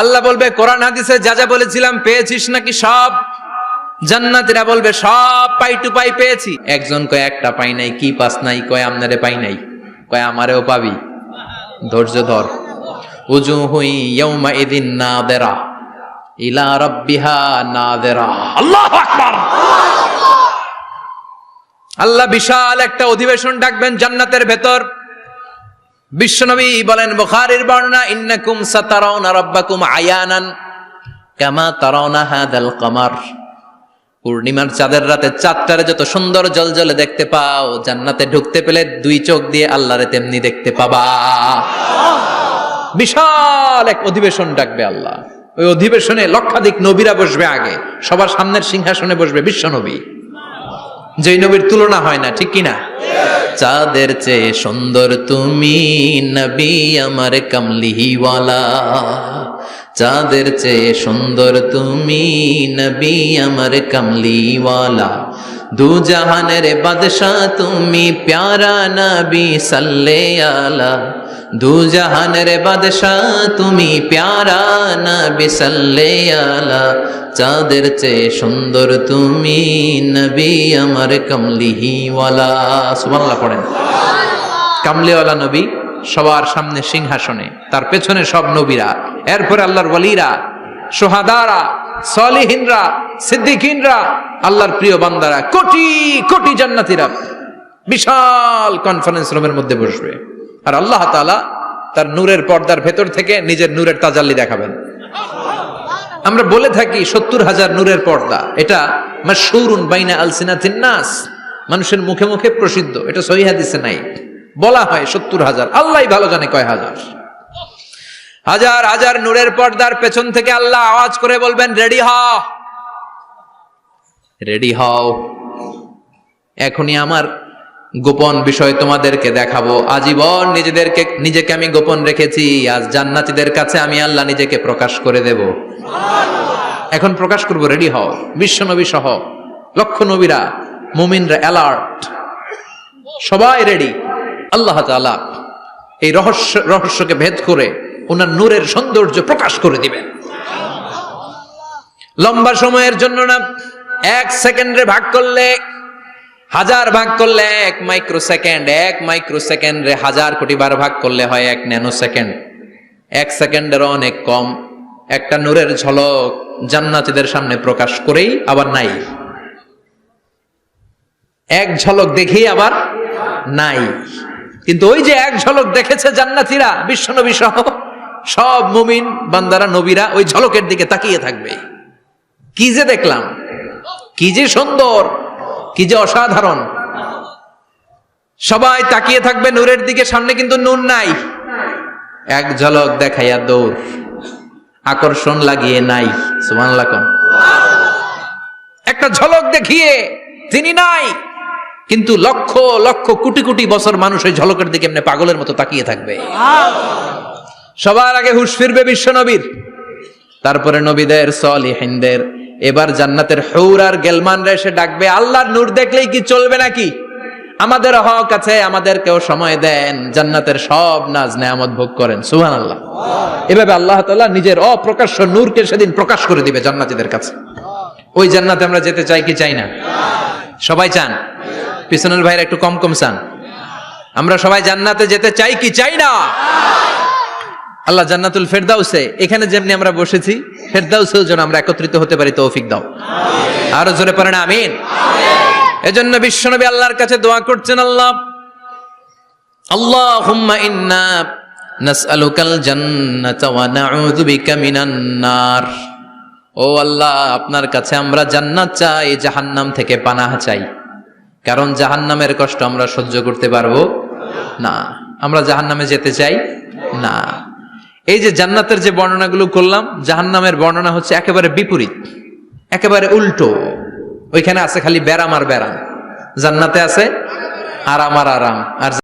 আল্লাহ বলবে, কোরআন হাদিসে যা যা বলেছিলাম পেয়েছিস নাকি সব? জান্নাতীরা বলবে সব পাই টু পাই পেয়েছি। একজন কয় একটা পাই নাই। কি পাস নাই? কয় আমনারে পাই নাই। কয় আমারেও পাবি, ধৈর্য ধর। উজুহু ইয়াউমা ইদিন নাযিরা ইলা রাব্বিহা নাযিরা। আল্লাহু আকবার। আল্লাহ বিশাল একটা অধিবেশন ডাকবেন জান্নাতের ভেতর। বিশ্বনবী বলেন, বুখারীর বর্ণনা, ইন্নাকুম সাতারাউনা রাব্বাকুম আয়ানান কামা তারাউনা হাদাল কমার। পূর্ণিমার চাঁদের রাতে চাঁদটারে যত সুন্দর জলজলে দেখতে পাও, জান্নাতে ঢুকতে পেলে দুই চোখ দিয়ে আল্লাহরে তেমনি দেখতে পাবা। বিশাল এক অধিবেশন ডাকবে আল্লাহ। ওই অধিবেশনে লক্ষাধিক নবীরা বসবে। আগে সবার সামনের সিংহাসনে বসবে বিশ্বনবী, যেই নবীর তুলনা হয় না, ঠিক কিনা? চাঁদের চেয়ে সুন্দর তুমি নবী আমার কামলিওয়ালা, চাঁদের চেয়ে সুন্দর তুমি নবী আমার কামলিওয়ালা, দু জাহানের বাদশাহ তুমি প্যারা নবী সাল্লে আলা, দু জাহানের বাদশাহ তুমি প্যারা নবী সাল্লে আলা, চাঁদের চেয়ে সুন্দর তুমি নবী আমার কামলিওয়ালা। সুবহানাল্লাহ পড়েন। কামলিওয়ালা নবী সবার সামনে সিংহাসনে, তার পেছনে সব নবীরা, এরপরে আল্লাহর ওয়ালিরা, শুহাদারা, সালিহিনরা, সিদ্দিকিনরা, আল্লাহর প্রিয় বান্দারা, কোটি কোটি জান্নাতীরা বিশাল কনফারেন্স রুমের মধ্যে বসবে। আর আল্লাহ তাআলা তার নূরের পর্দার ভেতর থেকে নিজের নূরের তাজাল্লি দেখাবেন। আমরা বলে থাকি 70,000 নূরের পর্দা, এটা মাশহুরুন বাইনা আলসিনাতিন নাস, মানুষের মুখে মুখে প্রসিদ্ধ। এটা সহিহ হাদিসে নাই, বলা হয় 70,000, আল্লাহই ভালো জানে কয় হাজার। হাজার হাজার নূরের পর্দার পেছন থেকে আল্লাহ আওয়াজ করে বলবেন, রেডি হও, রেডি হও, এখনই আমার গোপন বিষয় তোমাদেরকে দেখাবো। আজীবন নিজেকে আমি গোপন রেখেছি, আজ জান্নাতীদের কাছে আমি আল্লাহ নিজেকে প্রকাশ করে দেব। এখন প্রকাশ করব, রেডি হও। বিশ্ব নবী সহ লক্ষ নবীরা, মুমিনরা অ্যালার্ট, সবাই রেডি। আল্লাহ তাআলা এই রহস্যকে ভেদ করে ওনার নূরের সৌন্দর্য প্রকাশ করে দিবেন। লম্বা সময়ের জন্য না, 1 সেকেন্ডে ভাগ করলে, হাজার ভাগ করলে 1 মাইক্রোসেকেন্ড, 1 মাইক্রোসেকেন্ডে 1000 কোটি বার ভাগ করলে হয় 1 ন্যানো সেকেন্ড। 1 সেকেন্ডেরও অনেক কম একটা নূরের ঝলক জান্নাতীদের সামনে প্রকাশ করেই আবার নাই। এক ঝলক দেখেই আবার নাই। কিন্তু ওই যে এক ঝলক দেখেছে জান্নাতীরা বিশ্বনবী সহ, সব মুমিন বান্দারা নবীরা ওই ঝলকের দিকে তাকিয়ে থাকবে। কি যে দেখলাম, কি যে সুন্দর, কি যে অসাধারণ। সবাই তাকিয়ে থাকবে নূরের দিকে, সামনে কিন্তু নূর নাই। এক ঝলক দেখাইয়া দৌড়, আকর্ষণ লাগিয়ে নাই। সুবহানাল্লাহ কোন একটা ঝলক দেখিয়ে তিনি নাই, কিন্তু লক্ষ লক্ষ কোটি কোটি বছর মানুষ ওই ঝলকের দিকে এমনি পাগলের মতো তাকিয়ে থাকবে। সবার আগে হুঁশ ফিরবে বিশ্ব নবীর, তারপরে নবীদের, সলিহিনদের। এবার জান্নাতের হুর আর গেলমানরা এসে ডাকবে, আল্লাহর নূর দেখলেই কি চলবে নাকি? আমাদের হক আছে, আমাদেরকেও সময় দেন, জান্নাতের সব নাজ নেয়ামত ভোগ করেন। সুবহানাল্লাহ। এভাবে আল্লাহ তাআলা নিজের অপ্রকাশ্য নূরকে সেদিন প্রকাশ করে দিবে জান্নাতীদের কাছে। ওই জান্নাতে আমরা যেতে চাই কি চাই না? সবাই চান? পিছনের ভাইরা একটু কম কম চান। আমরা সবাই জান্নাতে যেতে চাই কি চাই না? আল্লাহ জান্নাতুল ফেরদাউসে, এখানে যেমনি আমরা বসেছি, ফেরদাউসেও যেন আমরা একত্রিত হতে পারি, তৌফিক দাও। আরো জোরে পড়েন আমিন। এজন্য বিশ্বনবী আল্লাহর কাছে দোয়া করছেন, আল্লাহ আল্লাহুম্মা ইন্না নাসআলুকাল জান্নাতা ওয়া নাউযু বিকা মিনান নার। ও আল্লাহ, আপনার কাছে আমরা জান্নাত চাই, জাহান্নাম থেকে পানাহ চাই। কারণ জাহান্নামের কষ্ট আমরা সহ্য করতে পারবো না, আমরা জাহান্নামে যেতে চাই না। এই যে জান্নাতের যে বর্ণনাগুলো করলাম, জাহান্নামের বর্ণনা হচ্ছে একেবারে বিপরীত, একেবারে উল্টো। ওইখানে আছে খালি ব্যারাম আর ব্যারাম, জান্নাতে আছে আরাম আর আরাম। আর